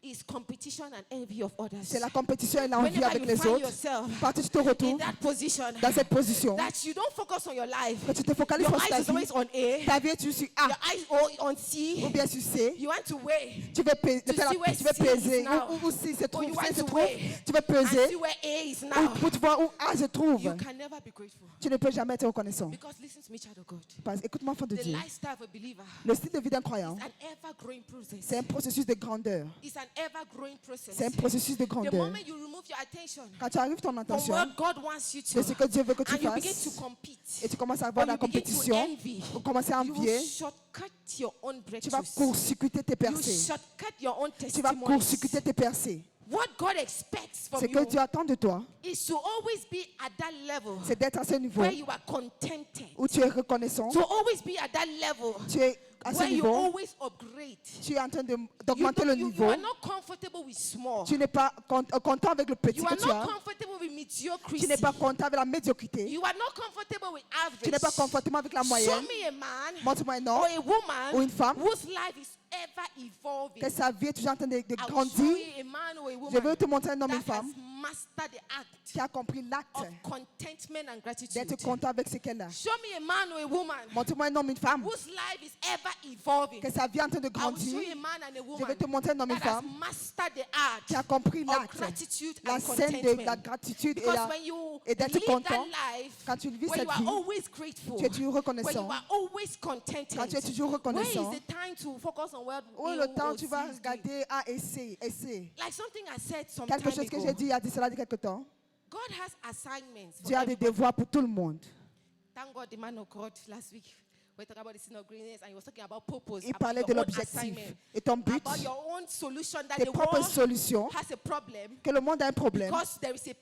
is competition and envy of others. c'est la compétition et l'envie Whenever avec you les find autres. yourself Quand tu te in retrouves that position, dans cette position, that you don't focus on your life. que tu te focalises Your sur ta eyes is always vie, on A. ta vie est sur Your A eyes all on C. ou bien sur C. You want to weigh Tu veux peser, To see where tu veux C peser is now. où C se Or trouve, you C want se to trouve. weigh Tu veux and peser see where A is now. pour tu vois où A se trouve. You can never be grateful. Tu ne peux jamais être reconnaissant. Because listen to me, child of God. Écoute-moi, enfant de The Dieu. lifestyle of a believer Le style de vie d'un croyant, is an ever-growing process. c'est un processus de grandeur. It's an ever-growing process. C'est un processus de The grandeur. moment you remove your attention Quand tu arrives ton from attention what God wants you de ce to, que Dieu veut que tu and you begin fasses, to compete, et tu commences à or avoir la you begin to compétition, envy, ou commencer à you will envier, shortcut your own tu vas breakthroughs. court-circuiter tes You percées. shortcut your own Tu vas testimonies. court-circuiter tes percées. What God expects from Ce que you Dieu attend de toi, is to always be at that level c'est d'être à ce niveau where you are contented. où tu es reconnaissant, To always be at that level tu es à ce where you niveau, always upgrade. tu es en train d'augmenter le You niveau. are not comfortable with small. Tu n'es pas content avec le petit You que are tu as. not comfortable with mediocrity. Tu n'es pas content avec la médiocrité. You are not comfortable with Tu n'es pas average. confortable avec la Show moyenne. me a man Montre-moi un or homme a woman ou une femme whose life is ever evolving. que sa vie est toujours en train de I will show grandir. you a man or a Je woman veux te montrer un homme et une that has femme mastered the act qui a compris l'acte of contentment and gratitude. d'être content avec ce qu'elle a. Show me a man or a woman Montre-moi un homme et une femme whose life is ever evolving. que sa vie est en train de I will show grandir. you a man and a Je vais woman te montrer un homme et une that has femme mastered the art qui a compris of l'acte, gratitude la and scène de la contentment. gratitude Because when you et d'être live that content, life, quand tu vis when you cette are vie, always grateful, tu es toujours when reconnaissant. you are always contented, Quand tu es toujours where is reconnaissant, the time to focus on what où est you le temps or tu vas sees doing? regarder, essayer. Like something I said some Quelque time chose que ago. j'ai dit il y a cela quelque temps. God has assignments for Dieu a des everybody. devoirs pour tout le monde. Thank God the man of God last week we talking about the sin of greenness and he was talking about purpose, Il about parlait your de own l'objectif assignment, et ton but, about your own solution that tes the propres world solutions, has a problem que le monde a un problème because there is a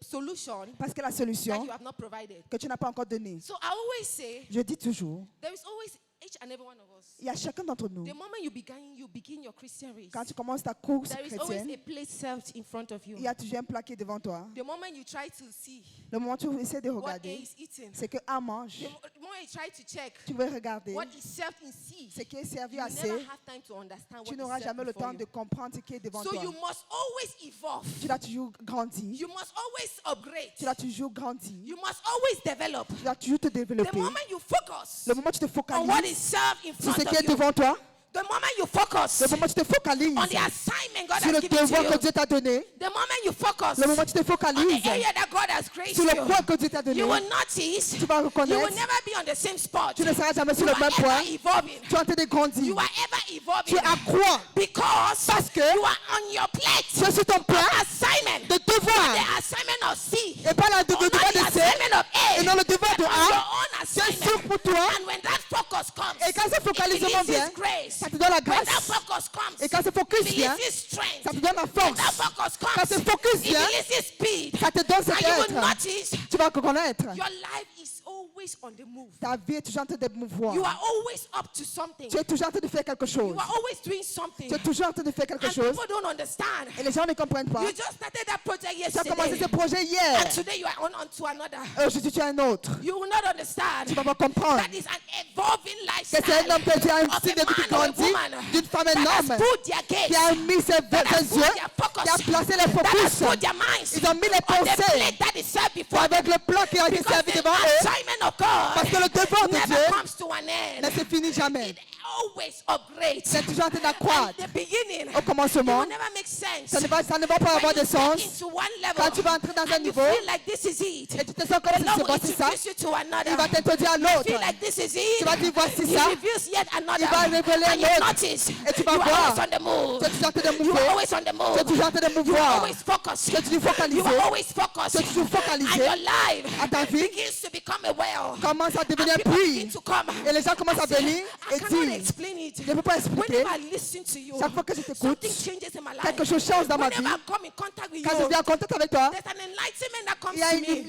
solution parce que la that solution you have not provided. que tu n'as pas encore donnée. So I always say Je dis toujours, there is always each and every one of us. il y a chacun d'entre nous, The moment you begin your Christian race, quand tu commences ta course there is always chrétienne, a place served in front of you. il y a toujours un plat qui est devant toi. The moment you try to see Le moment où tu essaies de what A regarder, is eating, c'est que A mange. the moment you try to check Tu veux regarder what is served in C, ce qui est servi you à never C. have time to understand Tu what n'auras is served jamais le before temps you. de comprendre ce qui est devant So toi. you must always evolve. Tu dois toujours grandir. You must always upgrade. Tu dois toujours grandir. You must always develop. Tu dois toujours te The développer. moment you focus Le moment où tu te on what is focalises served in sur front ce qui est of you, devant toi, the moment you focus le moment où tu te focalises on the assignment God sur has le given to devoir que you, Dieu t'a donné, the moment you focus le moment où tu te on the focalises area that God has graced sur le you, point que Dieu t'a donné, you will notice tu vas you will reconnaître, never be on the same spot. tu ne seras jamais sur You le même are point. ever evolving. Tu es en train de grandir. You are ever Tu evolving accrois because parce que you are on your plate. tu es sur ton plan Assignment. de devoir The assignment of C. et pas le Or not devoir the de C assignment of A. et non le devoir de On A. your own Tu es sûr assignment. pour toi And when that focus comes, et quand ce it focalisement vient, releases grace. ça te donne la When that grâce. focus comes, Et quand ce focus it vient, releases strength. ça te donne la When that force. focus Quand comes, ce focus it vient, releases speed. ça te donne ce And you will qu'être. notice Tu vas reconnaître. your life is always on the move. Ta vie est toujours en train de mouvoir. You are always up to something. Tu es toujours en train de faire quelque chose. You are always doing something. Tu es toujours en train de faire quelque And chose. people don't understand. Et les gens ne comprennent pas. You just started that project Tu as commencé yesterday. ce projet hier. And today you are on to another. Aujourd'hui, tu as un autre. You will not understand. Tu vas pas comprendre That is an evolving que lifestyle c'est un homme qui a un of style a de vie qui man or a grandit, woman d'une femme, that un has homme, put their gaze, qui a mis ses that has put yeux, their focus, qui a placé les that has focus. put their minds Ils ont mis les on the pensées plate that is served before them. avec le plan qui a été Because servi the devant eux. assignment of God Parce que le devoir de never Dieu comes to an ne end. se finit jamais. It always upgrades. C'est toujours en train At d'accroître. the beginning, Au it commencement, will never make sense. ça ne va pas When avoir you de step sens. into one level Quand tu vas entrer dans un and you niveau feel like this is it, et tu te sens comme the si Lord c'est will voici ça, introduce you to another. il va t'introduire à You l'autre. feel like this is Tu it. vas dire voici He ça. reveals yet another. Il va révéler And you l'autre. notice Et tu vas you are voir. always on the move. Tu es toujours en train de You are mouvoir. always on the Tu es move. toujours en train de You are mouvoir. always focused. Tu es toujours You focalisé. are always focused. Tu es toujours And focalisé. your life À ta vie begins to become a well. commence à devenir And un people begin puits. to come. Et les gens commencent à venir I et cannot dire, explain it. je ne peux pas expliquer. Whenever I listen to you, Chaque fois que je t'écoute, something changes in my life. quelque chose change dans ma vie. Whenever I come in contact with Quand je you, viens en contact avec toi, there's an enlightenment that comes il y a to une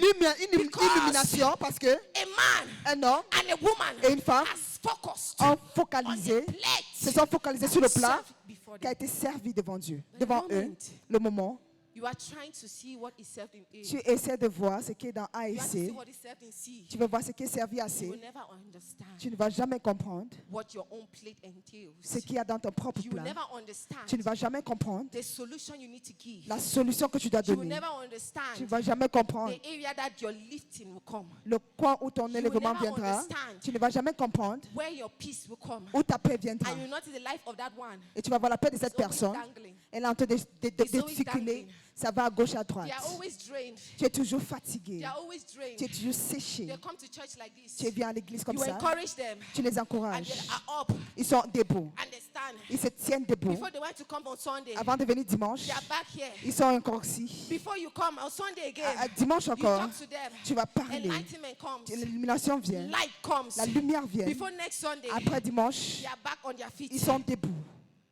me. Because illumination parce que a man un homme and a woman et une femme has focused ont on focalisé, the se plate sont focalisés sur le plat served before qui a them. été servi devant Dieu, The devant eux. moment Le moment, You are trying to see what is served in A. tu essaies de voir ce qui est dans A et You have to see C. what is served in C. Tu veux voir ce qui est servi à You C. will never understand Tu ne vas jamais comprendre what your own plate entails. ce qu'il y a dans ton propre You will plat. never understand Tu ne vas jamais comprendre the solution you need to give. la solution que tu dois You will donner. never Tu ne understand vas jamais comprendre the area that your lifting will come. le coin où ton will élèvement never viendra. understand Tu ne vas jamais comprendre Where your peace will come. où ta paix viendra. And you notice the life of that one. Et tu vas voir la paix de cette It's always personne. dangling. Elle est en train de It's always circuler. dangling. Ça va à gauche, à droite. They are always drained. Tu es toujours fatigué. They are always drained. Tu es toujours séché. They come to church like this. Tu viens à l'église comme You ça. encourage them. Tu les And encourages. they are up. Ils sont debout. And they stand. Ils se tiennent debout. Before they want to come on Sunday, Avant de venir dimanche, they are back here. ils sont encore ici. Before you come on Sunday again, Dimanche you encore, talk to them. tu vas parler. Enlightenment comes. L'illumination vient. Light comes. La lumière vient. Before next Sunday, Après dimanche, they are back on their feet. ils sont debout.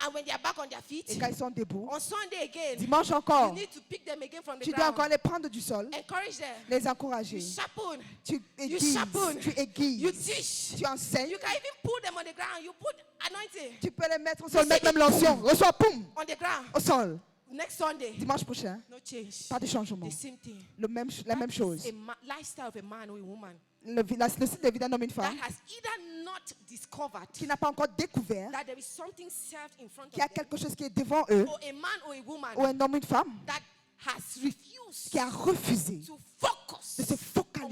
And when they are back on their feet, Et quand ils sont debout, on Sunday again, dimanche you encore, need to pick them again from the tu dois ground. encore les prendre du sol, Encourage them. les encourager. You sharpen. Tu You aiguises, sharpen. tu You aiguises, teach. tu enseignes. You can even put them on the ground. You put anointing Tu peux les mettre au sol, mettre même l'onction. Reçois, poum, on the ground. au sol. Next Sunday, Dimanche prochain, no change. pas de changement. The same thing. La même chose. A lifestyle of a man or a woman Le style de vie d'un homme et une that femme has either not discovered qui n'a pas encore découvert that there is something served in front of qu'il y a them, quelque chose qui est devant eux, or a man or a woman ou un homme ou une femme that has refused qui a refusé to focus de se on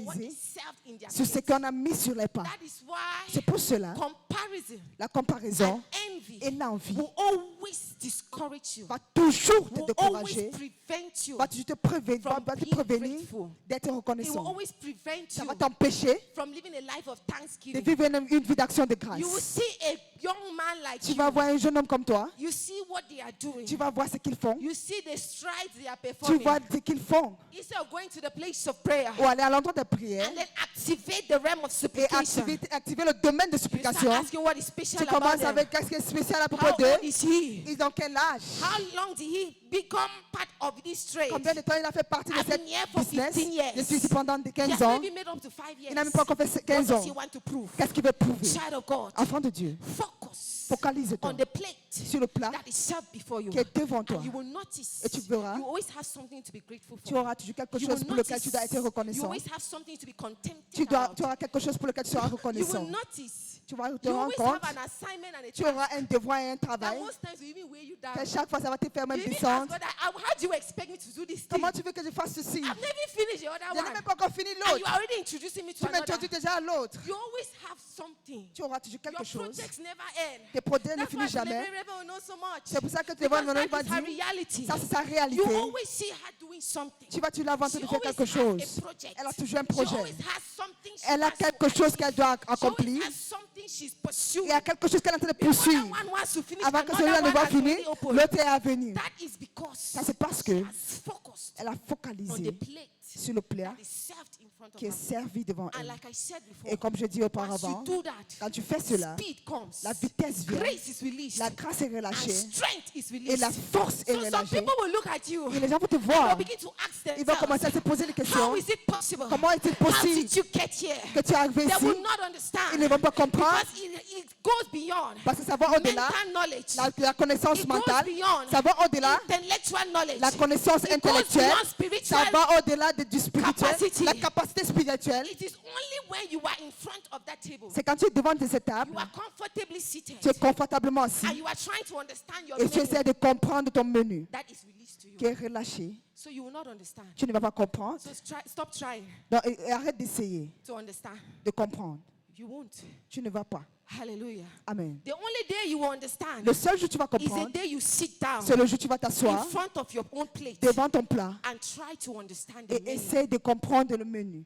what focaliser is served in their sur ce place. qu'on a mis sur les pas. That is why C'est pour cela, comparison la and comparaison envy et l'envie will always discourage you, va toujours te will décourager, always prevent you, va te prévenir, from va te being prévenir grateful. d'être It will reconnaissant. always prevent Ça you va t'empêcher from living a life of de thanksgiving. vivre une vie d'action de grâce. You will see a young man like Tu you. vas voir un jeune homme comme toi, You see what they are doing. tu vas voir ce qu'ils font, You see the strides they are tu performing. vois ce qu'ils font, Instead of going to the place of prayer ou aller à l'endroit de prière and then activate the realm of et supplication, activer le domaine de you start supplication. asking what is special Tu about commences them. avec qu'est-ce qui est spécial à propos How d'eux. old is he? Ils ont quel âge? How long did he become part of this trade? Combien de temps il a fait partie de I've cette been here for business? 15 years. Je suis ici pendant He 15 has ans. maybe made up to 5 years. Il n'a même pas encore fait What 15 does ans. he want to prove? Qu'est-ce qu'il veut prouver? Child of God, Enfant de Dieu, focus focalise-toi on the plate sur le plat that is served before you. qui est devant toi. And you will notice Et tu verras, you always have something to be grateful tu for. auras toujours quelque You chose will pour lequel tu notice dois être you reconnaissant. always have something to be contented Tu about. auras quelque chose pour lequel tu seras You will reconnaissant. notice Tu vas te you rendre always compte, have an assignment and a tu task auras un devoir et un that travail. most times will even weigh you down. Que chaque fois, ça va te faire You même even ask descendre. God, how do you expect me to do this thing? Comment tu veux que je fasse ceci? I've never finished the other Je n'ai one. même pas encore fini And you l'autre. are already introducing me to Tu another. m'introduis déjà à l'autre. You always have something. Tu auras toujours Your quelque chose. projects never end. Tes projets ne That's why finissent the jamais. Reverend will know so much. C'est pour ça que tu Because vas that va is her dire, reality. ça c'est sa You réalité. always see her doing something. Tu vas tu la voir en train She de faire always quelque has a chose. project. Elle a toujours un She projet. always has something she Elle a has to quelque chose qu'elle doit achieve. She accomplir. always has something she's pursuing. Il y a quelque chose qu'elle est en train de Before that poursuivre. one wants to finish, Avant que another celui-là ne one voit has finir, already opened. l'autre est à venir. That is because Ça c'est parce she que has focused elle a on focalisé the plate sur le plat that is served in front of qui est her. servi devant And elle. like I said Et before, comme je dis once auparavant, you do that, quand tu fais cela, speed comes, la vitesse vient, grace is released, la grâce est and relâchée strength is et released. la force est So some relâchée. people will look at you Et les gens vont te and they'll voir. begin to ask Ils vont commencer à themselves, se poser des how questions. is it possible? Comment est-il How possible did you get here? que tu es arrivé They ici? will not understand Ils ne vont pas comprendre because it goes beyond parce que ça va au-delà. mental knowledge. La connaissance It goes mentale, beyond ça va au-delà. intellectual knowledge. La connaissance It goes intellectuelle, beyond spiritual ça va au-delà du spirituel. capacity. La capacité spirituelle, It is only when you are in front of that table, c'est quand tu es devant ces you tables, are comfortably seated, tu es confortablement assis and you are trying to understand your et tu menu essaies de comprendre ton menu that is released to qui you. est relâché. So you will not understand. Tu ne vas pas comprendre. So stop trying Donc, et arrête d'essayer to understand. de comprendre. You won't. Tu ne vas pas. Hallelujah. Amen. The only day you will understand Le seul jour où tu vas is the comprendre, day you sit down c'est le jour où tu vas in t'asseoir front of your own plate devant ton plat and try to understand the et menu. essaie de comprendre le menu.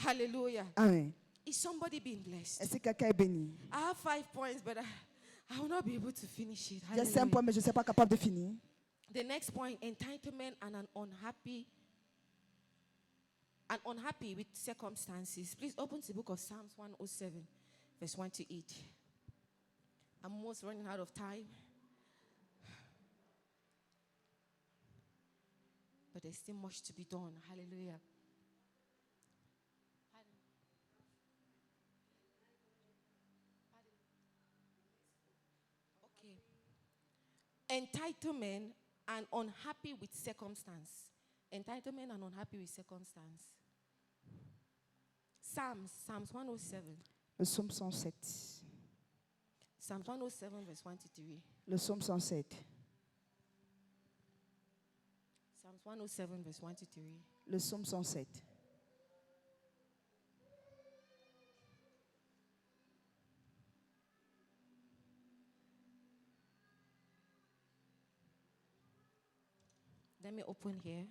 Hallelujah. Amen. Is somebody being blessed? Est-ce que quelqu'un est béni? I have 5 points, but I will not be able to finish it. J'ai 5 points, mais je ne suis pas capable de finir. The next point, entitlement and an unhappy with circumstances. Please open to the book of Psalms 107, verse 1 to 8. I'm almost running out of time. But there's still much to be done. Hallelujah. Okay. Entitlement and unhappy with circumstance. Entitlement and unhappy with circumstance. Psalms 107. Le psaume 107. Psalms 107, verse 1 to 3. Le psaume 107. Psalms 107, verse 1 to 3. Le psaume 107. Let me open here.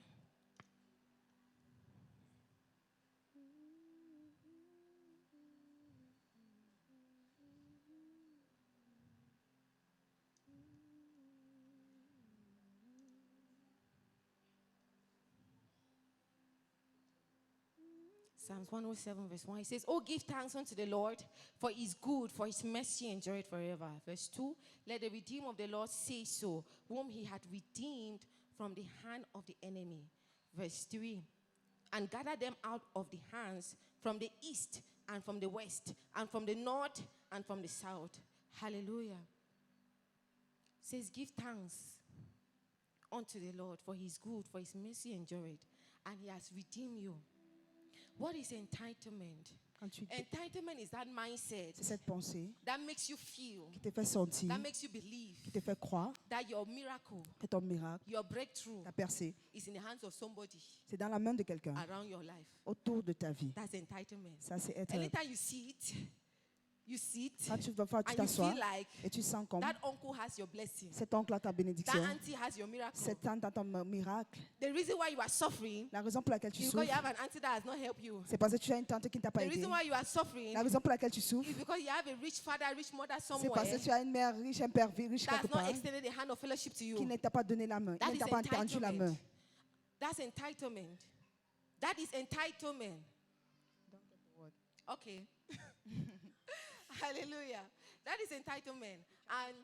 Psalms 107 verse 1, it says, "Oh, give thanks unto the Lord, for he is good, for his mercy endureth forever." Verse 2, "Let the redeemed of the Lord say so, whom he had redeemed from the hand of the enemy." Verse 3, "And gather them out of the hands from the east and from the west and from the north and from the south." Hallelujah. It says, give thanks unto the Lord, for he is good, for his mercy endureth, and he has redeemed you. What is entitlement? Entitlement is that mindset C'est cette pensée that makes you feel, qui te fait sentir, that makes you believe qui te fait croire that your miracle, que ton miracle, your breakthrough ta percée, is in the hands of somebody c'est dans la main de quelqu'un around your life. autour de ta vie. That's entitlement. Ça, c'est être. Anytime you see it, Quand tu vas faire, tu and you t'assois feel like et tu sens comme that uncle has your blessing, cet oncle a ta that bénédiction, auntie has your miracle. cette tante a ton miracle. The reason why you are suffering La raison pour laquelle tu is because souffres, you have an auntie that has not helped you. c'est parce que tu as une tante qui ne t'a pas The aidé. reason why you are suffering La raison pour laquelle tu souffres, is because you have a rich father, rich mother c'est parce somewhere que tu as une mère riche, un père riche that quelque has not part, extended the hand of fellowship to qui you. ne t'a pas donné la main, That il ne is t'a pas tendu la main. entitlement. That's entitlement. That is entitlement. Okay. Hallelujah. That is entitlement. And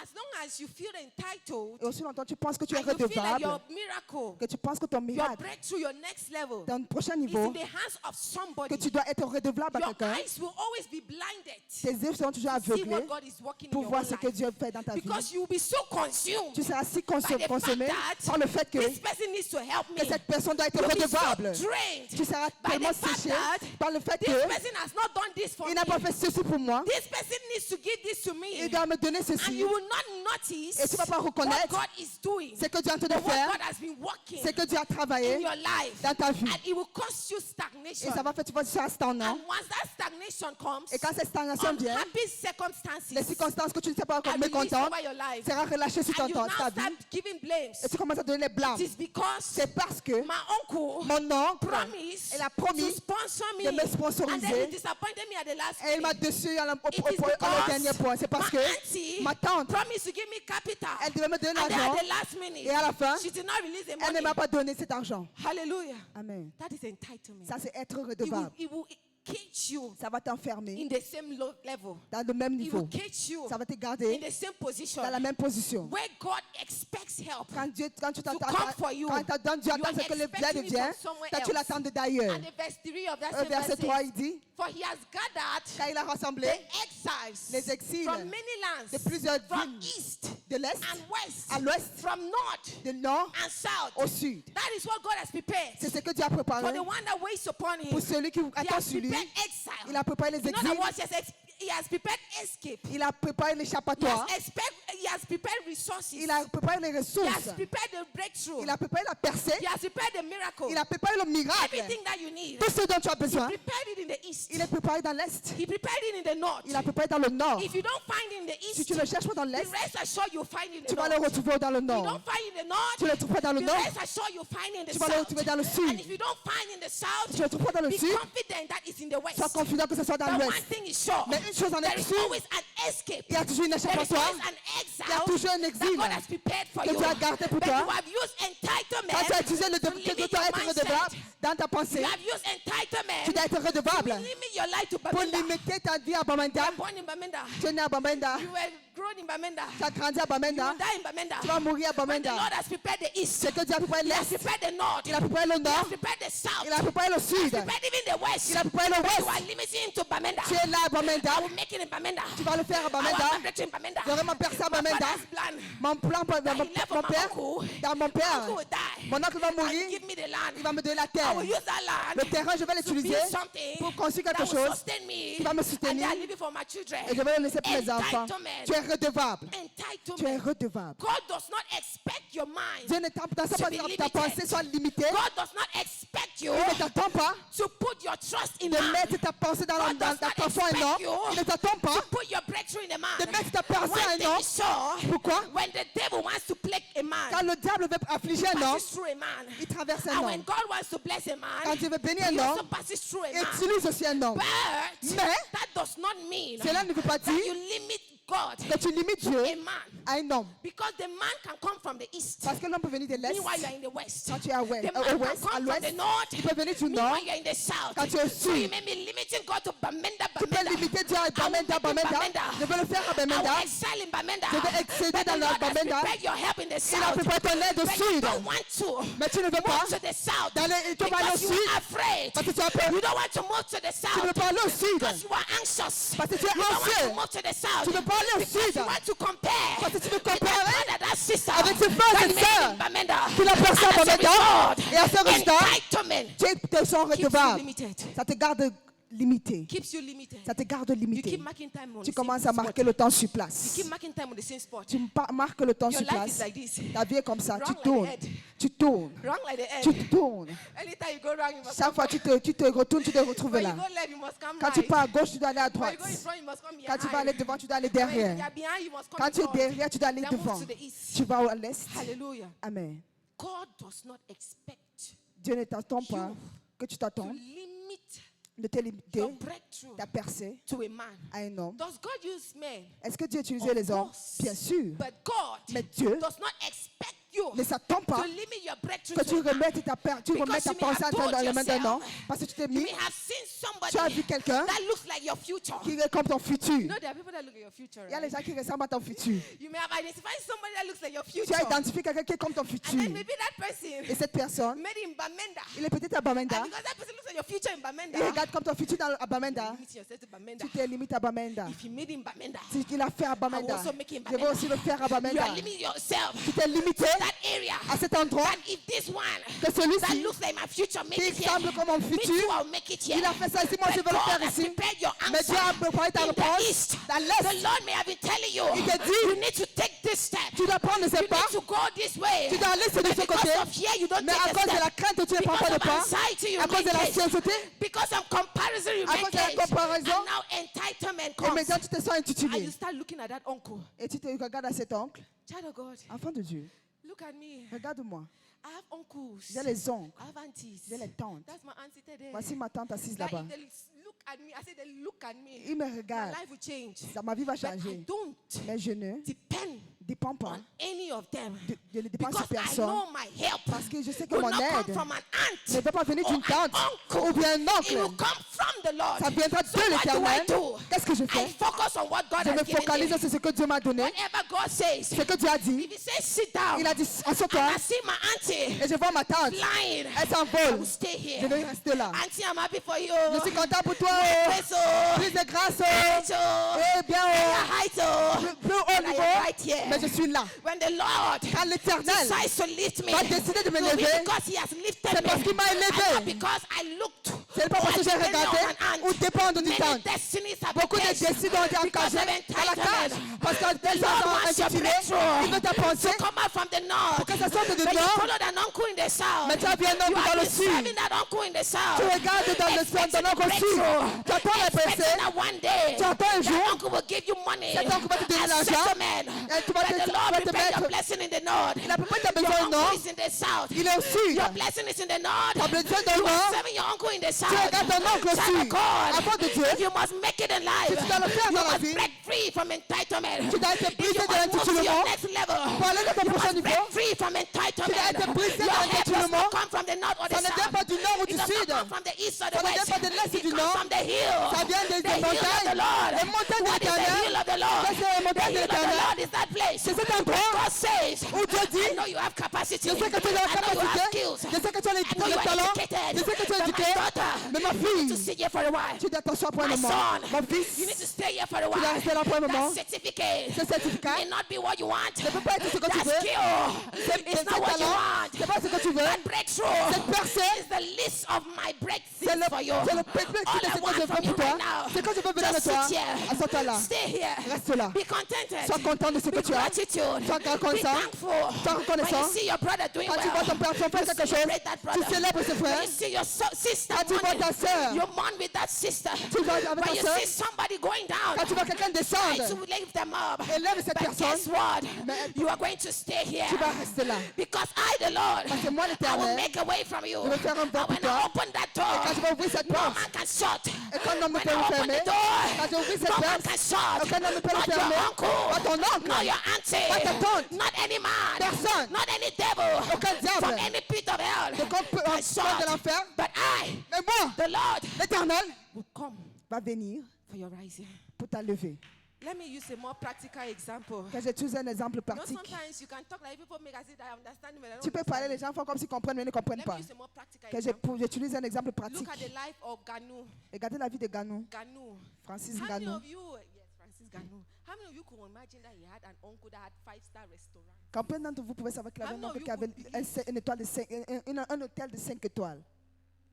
as long as you feel entitled, Et aussi longtemps tu penses que tu es and you feel like redevable, your miracle, que tu penses que ton your miracle, breakthrough, your next level ton prochain is in niveau, the hands of que somebody, tu dois être redevable à your quelqu'un, eyes will always be blinded tes yeux seront toujours to see aveuglés what God is working in pour your voir own ce que life. Dieu fait dans ta vie. Because you will be so consumed Tu seras si by the consommé fact par le fait that this person needs to help me. que cette personne doit être You'll be so redevable. drained Tu seras by tellement the fact séché that par le fait this que person has not done this for il me. n'a pas fait ceci pour moi. This person needs to give this to me. Il doit me donner And ceci. you will not notice Et tu vas pas what reconnaître God is doing, ce que Dieu est en train de but what faire, God has been working ce que Dieu a travaillé in your life. dans ta vie. And it will cause you Et stagnation. ça va faire, tu vas être stagnant. And once that stagnation comes, Et quand cette stagnation vient, unhappy circumstances les circonstances que tu ne sais pas encore are released mécontentes over your life. sera relâchées sur And you now ta vie. start giving blames. Et tu commences à donner les blâmes. It is because C'est parce que my uncle mon oncle, promised il a to promis sponsor me, de me and then sponsoriser. he disappointed me at the last Et il m'a minute. déçu It is au dernier point. C'est parce my que auntie ma tante, promised to give me capital, elle devait me donner and then l'argent. at the last minute, Et à la fin, she did not release the elle money. ne m'a pas donné cet argent. Hallelujah. Amen. That is entitlement. Ça, c'est être It will, redevable. it will cage you Ça va t'enfermer in the same level. dans le même It niveau. will cage you Ça va te in garder the same position dans la même position. where God expects help. Quand tu t'attends, come for you. quand Dieu You attend are ce que le expecting bled it vienne, from somewhere toi tu else. l'attends d'ailleurs. And the verse 3 of that Au same verset verse 3, says, il dit, for he has gathered quand il a rassemblé the exiles les exils from many lands, de plusieurs from villes east de l'Est and west, à l'Ouest, from north du Nord and south. au Sud. That is what God has prepared C'est ce que Dieu a for préparé the one that waits upon him. pour celui qui He attend has sur lui. prepared exile. Il a préparé les In other exils, words, he has prepared escape. il a préparé l'échappatoire, He has prepared resources. il a préparé les He ressources, has prepared the breakthrough. il a préparé la percée, He has prepared the miracle. il a préparé le miracle. Everything that you need. Tout ce dont tu as He besoin, prepared it in the east. il est préparé dans l'Est, He prepared it in the north. il a préparé dans le Nord. If you don't find it in the Si east, tu ne le cherches pas dans the l'Est, rest assured you find it in tu the vas le north. retrouver dans le If you Nord. don't find it in the north, Tu ne le trouves pas dans le the Nord, rest assured you find it in the tu vas le south. retrouver dans le And Sud. if you don't find it in the south, Tu ne le trouves pas dans le be Sud, confident that it's in the west. sois confident que ce soit dans But one l'Ouest. thing is sure, Mais une chose en there est is sûre, always an escape. il y a toujours une There is échappatoire, always an il y a exile toujours un that exil God has prepared for que you. Dieu a gardé pour But toi. you have used entitlement Quand tu as utilisé le to que limit tu dois your être mindset. redevable dans ta pensée, You have used entitlement tu dois être to redevable limit your life to pour Bamenda. limiter ta vie à Bamenda. You were born in Bamenda. Tu es né à Bamenda, You were grown in Bamenda. tu as grandi à You Bamenda, will die in Bamenda. tu vas mourir à When the Bamenda. Lord has prepared the east, C'est que Dieu a préparé He has l'Est, prepared the north, il a préparé le He has Nord, prepared the south, il a préparé le He has Sud, prepared even the west. il a préparé le You Ouest. are limiting him to Bamenda. Tu es là à Bamenda, I will make it in Bamenda. tu vas le faire à I will Bamenda. have breakthrough in Bamenda. J'aurai ma percée à My Bamenda. father's plan. Mon plan, mon père, dans mon père, Uncle will die. mon oncle va And mourir, give me the land. il va me donner la I terre. will use that land Le terrain, je vais to l'utiliser build something pour construire that quelque will chose sustain me. qui va me And soutenir then I leave it for my children. et je vais le laisser pour mes enfants. Entitlement. Tu es redevable. Tu es Entitlement. redevable. God does not expect your mind. Dieu ne t'attend pas que ta pensée soit limitée. God does not expect you Il ne t'attend pas to put your trust in de man. mettre ta pensée dans God does ta not foi et non. expect you Il ne t'attend pas to put your breakthrough in a man. de mettre ta pensée One en thing non. is sure, Pourquoi? when the devil wants to plague a man, Quand Quand le diable veut affliger un homme, passes through a man. il traverse un And when homme. God wants to bless a man, Quand Dieu veut bénir he un also homme, passes through a il man. utilise aussi un homme. But Mais that does not mean cela ne veut pas that dire you limit God que tu limites to Dieu a man. à un homme. Because the man can come from the east. Parce que l'homme peut venir de l'Est. Meanwhile, you are in the west. Quand tu es à The l'Ouest, man à can come from l'Ouest, the north. il peut venir du Nord. Meanwhile, you are in the south. Quand tu es au So you sud, may be limiting God to Bamenda, tu peux Bamenda. limiter Dieu à I will Bamenda, make it Bamenda. Je veux le faire à I Bamenda. will excel in Bamenda. Je vais exceller But dans the la Lord has Bamenda. prepared your help in the Il a south. préparé ton aide au But you sud. don't want to Mais tu ne veux pas move to the south d'aller, tu vas aller au because you sud. are afraid. Parce que tu as peur. You don't want to move to the Tu ne veux south pas aller au sud. because you are anxious. Parce que tu es You don't want to anxieux. move to the south Tu ne veux pas aller au because sud. you want to compare Parce que tu veux with that comparer brother, that sister avec ses frères that et made sœurs in Bamenda. qui l'ont percé à And as a Bamenda. result, Et à ce résultat, entitlement tu te sens keeps you redevable. limited. Ça te garde limité. Keeps you limited. Ça te garde You limité. keep marking time on Tu the commences same à spot. marquer le temps sur You place. keep marking time on the same spot. Tu marques le temps Your sur life place. is like this. Ta vie est comme ça. Wrong Tu like tournes. the head. Tu tournes. Wrong like the Tu end. tournes. Anytime you go wrong, you must Chaque come fois back. tu te retournes, tu te retrouves When là. you go left, you must come Quand tu right. pars à gauche, tu dois aller à When droite. you go in front, you must come Quand tu vas behind. aller devant, tu dois aller When you derrière. are behind, you must come Quand tu es in front. derrière, tu dois aller Then move devant. to the east. Tu vas à l'est. Hallelujah. Amen. God does not expect Dieu ne t'attend pas You que tu to t'attends limit de te limiter your breakthrough ta percée to a man. à un homme. Does God use men? Est-ce que Dieu utilisait les hommes? course. Bien sûr. But God Mais Dieu does not expect you ne s'attend to pas limit your breakthrough que to tu a man. remettes ta pensée you may have told dans les mains d'un yourself, homme. Parce que tu t'es You mis, may have seen somebody tu as vu quelqu'un that looks like your future. qui est comme ton futur. You know, there are people that look at your future. Il y a les Right? gens qui ressemblent à ton futur. You may have identified somebody that looks like your Tu future. as identifié quelqu'un qui est comme ton And then futur. maybe that person Et cette personne, made in Bamenda. il est peut-être à Bamenda. And because that person looks like your future in Bamenda, Il regarde comme ton futur à Bamenda. limit yourself to Bamenda. Tu te limites à Bamenda. If he made in Bamenda, Si tu l'as fait à Bamenda, also make it in je vais aussi le faire à you Bamenda. are limiting yourself Tu t'es limité to that area. à cet endroit That if this one que that celui-ci looks like my future make qui it here, semble comme mon me futur, too, I'll make it here. il a fait ça ici, moi je But vais le God faire has ici. prepared your Mais answer Dieu a préparé ta in the réponse east. dans The l'Est. Lord may have been telling you, Il te dit, you need to take this step. tu dois prendre ce You pas, need to go this way. tu dois aller sur But ce côté. because of fear, you don't Mais à take cause a de la step. crainte, tu ne prends Because pas de of pas. anxiety, you À cause de make la haste. anxiété, Because of comparison, you à cause make de la haste. comparaison. And now entitlement et comes. maintenant tu te sens And intitulé. you start looking at that uncle. Et tu te regardes à cet oncle, Child of God, enfant de Dieu, look at me. regarde-moi. I have uncles. J'ai les oncles, I have aunties. j'ai les tantes. That's my auntie there. Voici ma tante assise That là-bas. if they look at me, I say they look at me. Il me My regarde. life will change. Ma vie va But I changer. don't Mais je ne depend dépends pas. on any of them. Je ne dépends sur Because I personne. know my help Parce que je sais que will mon not come aide from an ne aunt peut pas venir or d'une an tante uncle. ou bien un It will oncle. come from the Lord. Ça viendra de So what do I l'Éternel. do? Qu'est-ce que je I fais? focus on what God Je has me given focalise me. sur ce que Dieu m'a donné. Whatever God says, Ce que Dieu a dit. if He says sit down, Il a dit, and assois-toi. I see my auntie Et je vois ma tante. flying, Elle I s'envole. will stay Je here. vais rester là. Auntie, I'm happy for you. Je suis content pour toi. Oh. Praise oh. Plus de grâce. Oh. Praise oh. Eh bien, oh. Height oh. Plus haut And I am niveau. right here. Mais je suis là. When the Lord Quand l'Éternel decides to lift me, va décider de me it will be lever, because He has lifted c'est parce me. qu'il m'a And not élevé. because I looked C'est pas parce que j'ai regardé ou dépendre d'une Many tante. destinies have Beaucoup de been décisions ont été because engagées of dans la cage. entitlement. Parce que des Lord gens wants your intitulés, breakthrough il veut ta pensée. to come out from the north. Pour que ça sorte du But you nord. followed an uncle in the south. Mais tu as vu un You oncle dans have le been sud. serving that uncle in the south. Tu regardes dans le sud, dans l'oncle sud. Tu attends la Expecting percée. that one day, Tu attends un that jour. uncle will give you money Cet oncle va te donner as l'argent. settlement. Et tu vas But te- the Lord va te prepare your mettre- blessing in the north. Il a pas ta Your besoin au uncle nord. is in the south. Il est au sud. Your blessing is in the north. Ta besoin dans le You are nord. serving your uncle in the south. Tu regardes ton oncle au Child of sud. God, Enfant de Dieu. if you must make it in life, Si tu dois le faire you dans la must vie, break free from entitlement. tu dois être If brisé you de must move to your l'intitullement. next level, Pour aller dans ton you prochain must niveau, break free from entitlement. tu dois être brisé de Your help does l'intitullement. not come from the north or the Ça ne vient south. pas du nord ou It du does not sud. come from the east or the Ça ne vient west. pas de l'est ou It du comes nord. from the hill. Ça vient des The hill of montagnes. the Lord. Les montagnes de What is the l'Éternel. hill of the Lord? Ça, c'est les The montagnes de hill of the l'Éternel. Lord is that place. C'est cet endroit God says, où Dieu dit, I know you have capacity. je sais que tu as la I know you have capacité, skills. je sais que tu as I know you le are talent, educated. je sais que tu es But éduqué, my daughter, mais ma you need to fille, sit here for a while. tu dois t'asseoir pour un My moment. son, Mon you need fils, to stay here for a tu dois while. rester là pour un moment. That certificate Ce certificat may not be what you want. ne peut pas être ce que tu That veux. skill is Ce not what you talent, want. c'est pas ce que tu veux. That breakthrough Cette percée, is the list of my c'est breakthroughs for you. le perpétuel All de I ce que want je from veux you pour toi. right now Ce que je veux venir de Just toi, sit here. assois-toi là. Stay here. Reste là. Be contented. Sois content de ce que Be tu as. gratitude. Sois Be reconnaissant. thankful. Sois When reconnaissant. you see your brother doing Quand tu vois well, ton père, ton frère you quelque chose, celebrate that tu brother. célèbres ce frère. When you see your sister Quand tu vois ta sœur, you mourn with that sister. tu vas avec When ta you sœur. see somebody going down, Quand tu vois quelqu'un try descendre, to lift them up. élève cette But personne. guess what? Mais You are going to stay here. tu vas rester là. Because I, the Lord, Parce que moi, I will l'Éternel, make a way from you. je vais faire un And pas pour when I toi. open that Et quand je vais door, ouvrir cette no porte, man can shut. et quand l'homme ne When peut I le open fermer, the door, quand j'ouvre cette no man porte, can shut. aucun homme ne peut le Not your fermer. uncle, Pas ton oncle, not your auntie, pas ta tante, not any man, personne, not any devil, aucun diable, from any pit of hell de can porte de shut. l'enfer. But I, Mais moi, the Lord, l'Éternel will come va venir for your rising. pour t'enlever. Let me use a more practical example. Que j'utilise un exemple You know, pratique. sometimes you can talk like people make as if I understand, but I don't Tu peux parler, understand. les gens font comme s'ils comprennent, mais ils ne comprennent Let pas. me use a more practical Que example. j'utilise un exemple pratique. Look at the life of Ganu. Regardez la vie de Ganou, Ganu. Francis How many Ganou. of you, yes, Francis Ganu. How many of you could imagine that he had an uncle that had 5-star restaurant? Combien d'entre vous pouvez savoir qu'il avait I un know oncle you qui avait could une étoile de un hôtel de 5 étoiles?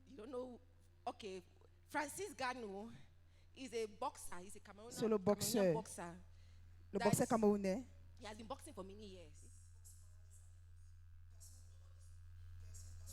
You don't know. Okay, Francis Ganu is a boxer. He's a C'est le Cameroonian boxeur. boxer. Le boxeur camerounais. He has been boxing for many years.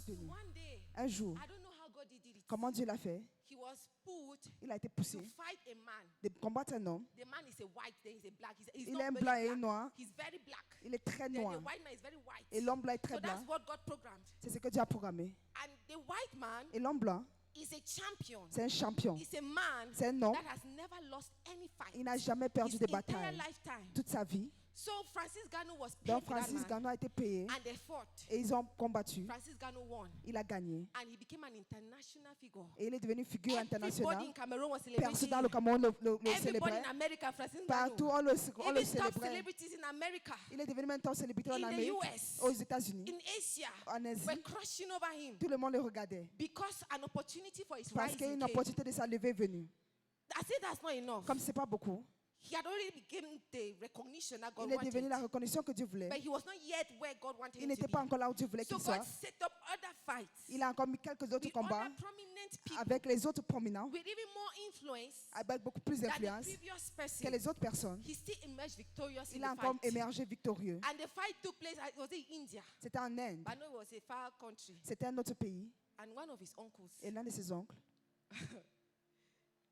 One day, Un jour, I don't know how God did it. comment Dieu l'a fait? He was put Il a été to poussé fight a man. de combattre un homme. The man is a white, then he's a black. He's Il not est un very blanc et un black. noir. He's very black. Il est très Then the noir. white man is very white. Et l'homme blanc est So très blanc. that's what God programmed. C'est ce que Dieu a programmé. And the white man Et l'homme blanc, is a champion. c'est un champion. He's a man C'est un homme. that has never lost any fight. Il n'a jamais perdu His de entire bataille. lifetime. Toute sa vie. So Francis Ganu was paid Donc for that Francis man, Ganou a été payé. and they fought. Et ils ont combattu. Francis Ganu won, Il a gagné. and he became an international figure. Et il est devenu figure Everybody internationale. in Cameroon was Personne celebrating dans le him. Cameroun le Everybody célébrait. in America, Francis Partout, Ganu. on le Even top célébrait. celebrities in America, Il est devenu maintenant célébrité en in the Amérique, US, aux États-Unis, in Asia, en Asie. were crushing over him Tout le monde le regardait. because an opportunity for his Parce qu'il y a rising une came. opportunité de sa levée est venue. I say that's not enough. Comme ce n'est pas beaucoup, He had already become the recognition that God il est devenu wanted, la reconnaissance que Dieu voulait. but he was not yet where God wanted Il him to n'était be. pas encore là où Dieu voulait So qu'il soit. God set up other fights Il a encore mis quelques autres with combats other prominent people avec les autres prominents, with even more influence avec beaucoup plus than the d'influence previous que person. les autres personnes. He still emerged victorious in Il a the encore fight. émergé victorieux. And the fight took place, it was in India. C'était en Inde. I know it was a far country. C'était un autre pays. And one of his uncles, Et l'un de ses oncles,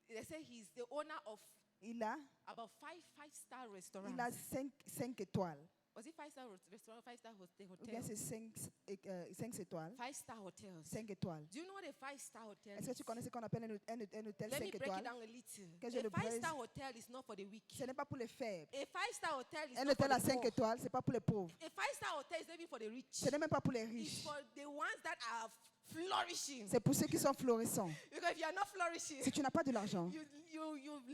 they say he's the owner of il a about five-star restaurants. Il a 5 étoiles. Was it 5-star restaurant, 5-star Ou bien hotel? c'est 5 étoiles. 5-star hotels. 5 étoiles. Do you know what a 5-star hotel Est-ce que is? tu connais ce qu'on appelle un hôtel Let me 5 break it étoiles? down a little. Que je A le brise. 5-star hotel is not for the weak. Ce n'est pas pour les faibles. A 5-star hotel is Un not for hôtel à the 5 poor. étoiles, ce n'est pas pour les pauvres. A 5-star hotel is not even for the rich. Ce n'est même pas pour les It's riches. for the ones that are flourishing. C'est pour ceux qui sont florissants. Because if you are not flourishing, Si tu n'as pas de l'argent, you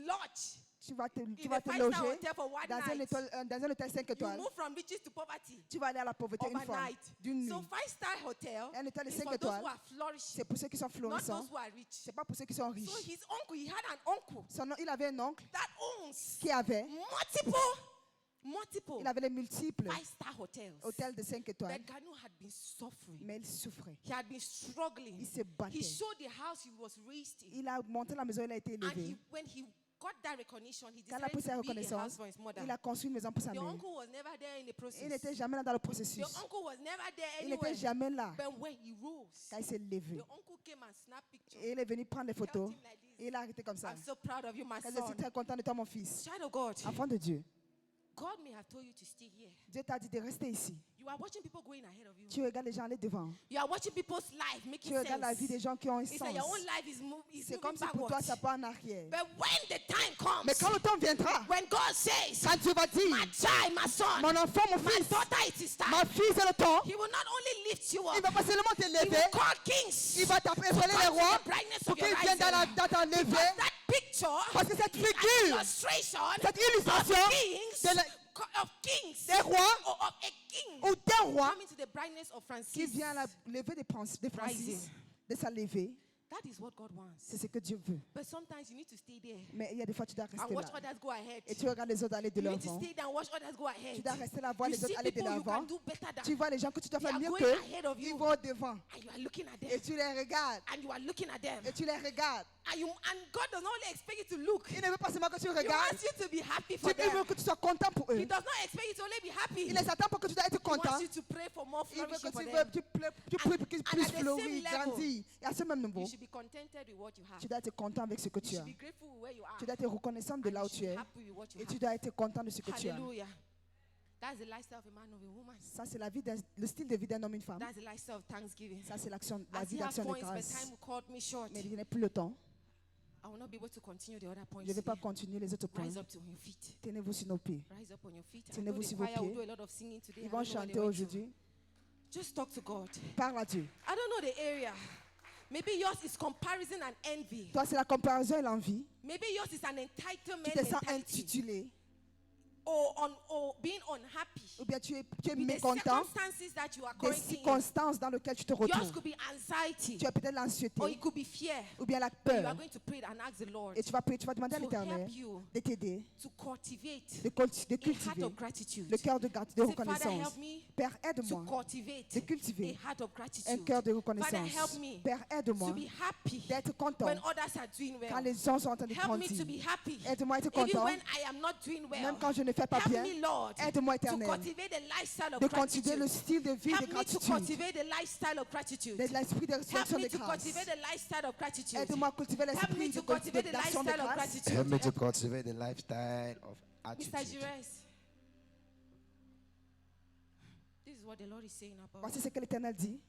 lodge tu vas te in a loger 5-star hotel for one dans night. un hôtel 5 You étoiles. move from riches to poverty Tu vas aller à la pauvreté une fois, overnight. d'une So nuit. 5-star hotel Un hôtel de is 5 for those étoiles, who are flourishing, c'est pour ceux qui sont not florissants. those who are rich. Ce n'est pas pour ceux qui sont So riches. his uncle, he had an uncle Il avait un oncle that owns qui avait, multiple il avait les multiples 5-star hotels. hôtels de 5 étoiles, But Ganu had been suffering. mais il souffrait. He had been struggling. Il se battait. He showed the house he was raised in. Il a monté la maison, il a été And élevé. when he got that recognition, he Quand il a decided pris sa to build a house reconnaissance, for his mother. il a construit une maison pour sa The mère. uncle was never there in the process. Il n'était jamais là dans le The processus. uncle was never there Il anywhere. n'était jamais là But when he rose, quand il s'est levé. the uncle came and snapped pictures. Et il est venu prendre des photos. Held him like this. Et il a arrêté comme ça. I'm so proud of you, my Je suis son. très content de toi, mon fils. Child of God, Enfant de Dieu. God may have told you to stay here. Dieu t'a dit de rester ici. You are watching people going ahead of you. Tu regardes les gens aller devant. You are watching people's life making Tu regardes la vie des sense. gens qui ont un It's sens. like your own life is C'est comme moving si pour toi, backwards. ça part en arrière. But when the time comes, Mais quand le temps viendra, when God says, quand Dieu va dire, my child, my son, mon enfant, mon my fils, daughter, it is time. ma fille, c'est le temps, He will not only lift you il up, va pas seulement te he lever, will call kings. il va t'appeler les Come to rois the brightness pour of your qu'ils viennent rising. dans ta levée. Because that picture Parce que cette is an figure, illustration cette illustration of kings, de la- of kings, des rois or of a king ou d'un roi coming to the brightness of qui Francis. vient à la levée de Francis, Rising. de sa levée. That is what God wants. C'est ce que Dieu veut. But sometimes you need to stay there Mais il y a des fois, tu dois and rester watch là. others go ahead. Et tu regardes les autres aller de You need to l'avant. stay there and watch others go Tu ahead. dois rester là, voir You les autres see aller de people you l'avant. can do better Tu than, vois les gens que tu dois They faire are mieux going ahead of qu'eux. you. Ils vont devant. and you are looking at Et them, tu les regardes. and you are looking at them. Et tu les regardes. And God does not only expect you to look. Il ne veut pas seulement que tu He regardes. wants you to be happy for Il them. veut que tu sois content pour eux. He does not expect you to only be happy. Il ne s'attend pas que tu dois être He wants content. you to pray for more Il veut flourishing que for tu them. pries pour qu'ils and puissent at the fleurir, same level, grandir. Et à ce même niveau, You should be contented with what you have. tu dois être content avec ce que You tu should as. be grateful with where you are. Tu dois être reconnaissant de And là you où should tu be es. happy with what you Et have. tu dois être content de ce que tu as. Hallelujah. That's the lifestyle of a man or a woman. Ça, c'est le style de vie d'un homme et une femme. That's the lifestyle of thanksgiving. Ça, c'est la As vie he has d'action de points, but grâce. time called me short. Mais il n'est plus le temps. I will not be able to continue the other points. Je ne vais pas today. continuer les autres points. Rise up to your feet. Tenez-vous sur nos pieds. Rise up on your feet. I Tenez-vous know the sur vos choir will pieds. do a lot of singing today. Ils I vont don't know what chanter they went to. aujourd'hui. Just talk to God. Parle à Dieu. I don't know the area. Maybe yours is comparison and envy. Toi, c'est la comparaison et l'envie. Maybe yours is an entitlement Tu te sens mentality. intitulé. Or being unhappy. Ou bien tu es With the mécontent circumstances that you are des currently in. circonstances dans lesquelles tu te Yours retrouves. could be anxiety. Tu as peut-être l'anxiété Or it could be fear. ou bien la But you are peur. going to pray and ask the Lord Et tu vas prier, tu vas demander à to l'Éternel help you de t'aider, to cultivate de a heart cultiver of gratitude. le cœur de Say, Father, reconnaissance. help me Père, to aide-moi cultivate de cultiver a heart of un gratitude. cœur de Father, reconnaissance. help me Père, to aide-moi be happy d'être content when others are doing quand well. les gens sont en train de Help me to grandir. be happy Aide-moi à être even content, when I am not doing well. même quand je ne fais pas Help bien. me, Lord, Aide-moi, to Éternel, cultivate the lifestyle of de continuer le gratitude. style de vie de Help me to gratitude, cultivate the lifestyle of gratitude. de l'esprit de Help résurrection me de to grâce. cultivate the lifestyle of gratitude. Aide-moi à cultiver Help me l'esprit to cultivate the d'action de lifestyle of grâce. gratitude. Help me to cultivate the lifestyle of Mr. attitude. Jires, this is what the Lord is saying about Voici ce que l'Éternel dit.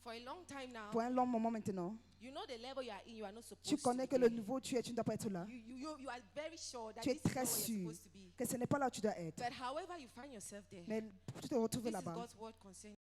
For a long time now, Pour un long moment maintenant, you know the level you are in, you are not supposed tu to connais be que le there. niveau où tu es, tu ne dois pas être là. You are very sure that Tu es this is not très where you're sûr supposed to be. que ce n'est pas là où tu dois être. But however you find yourself there, Mais tu te retrouves this is là-bas. God's word concerning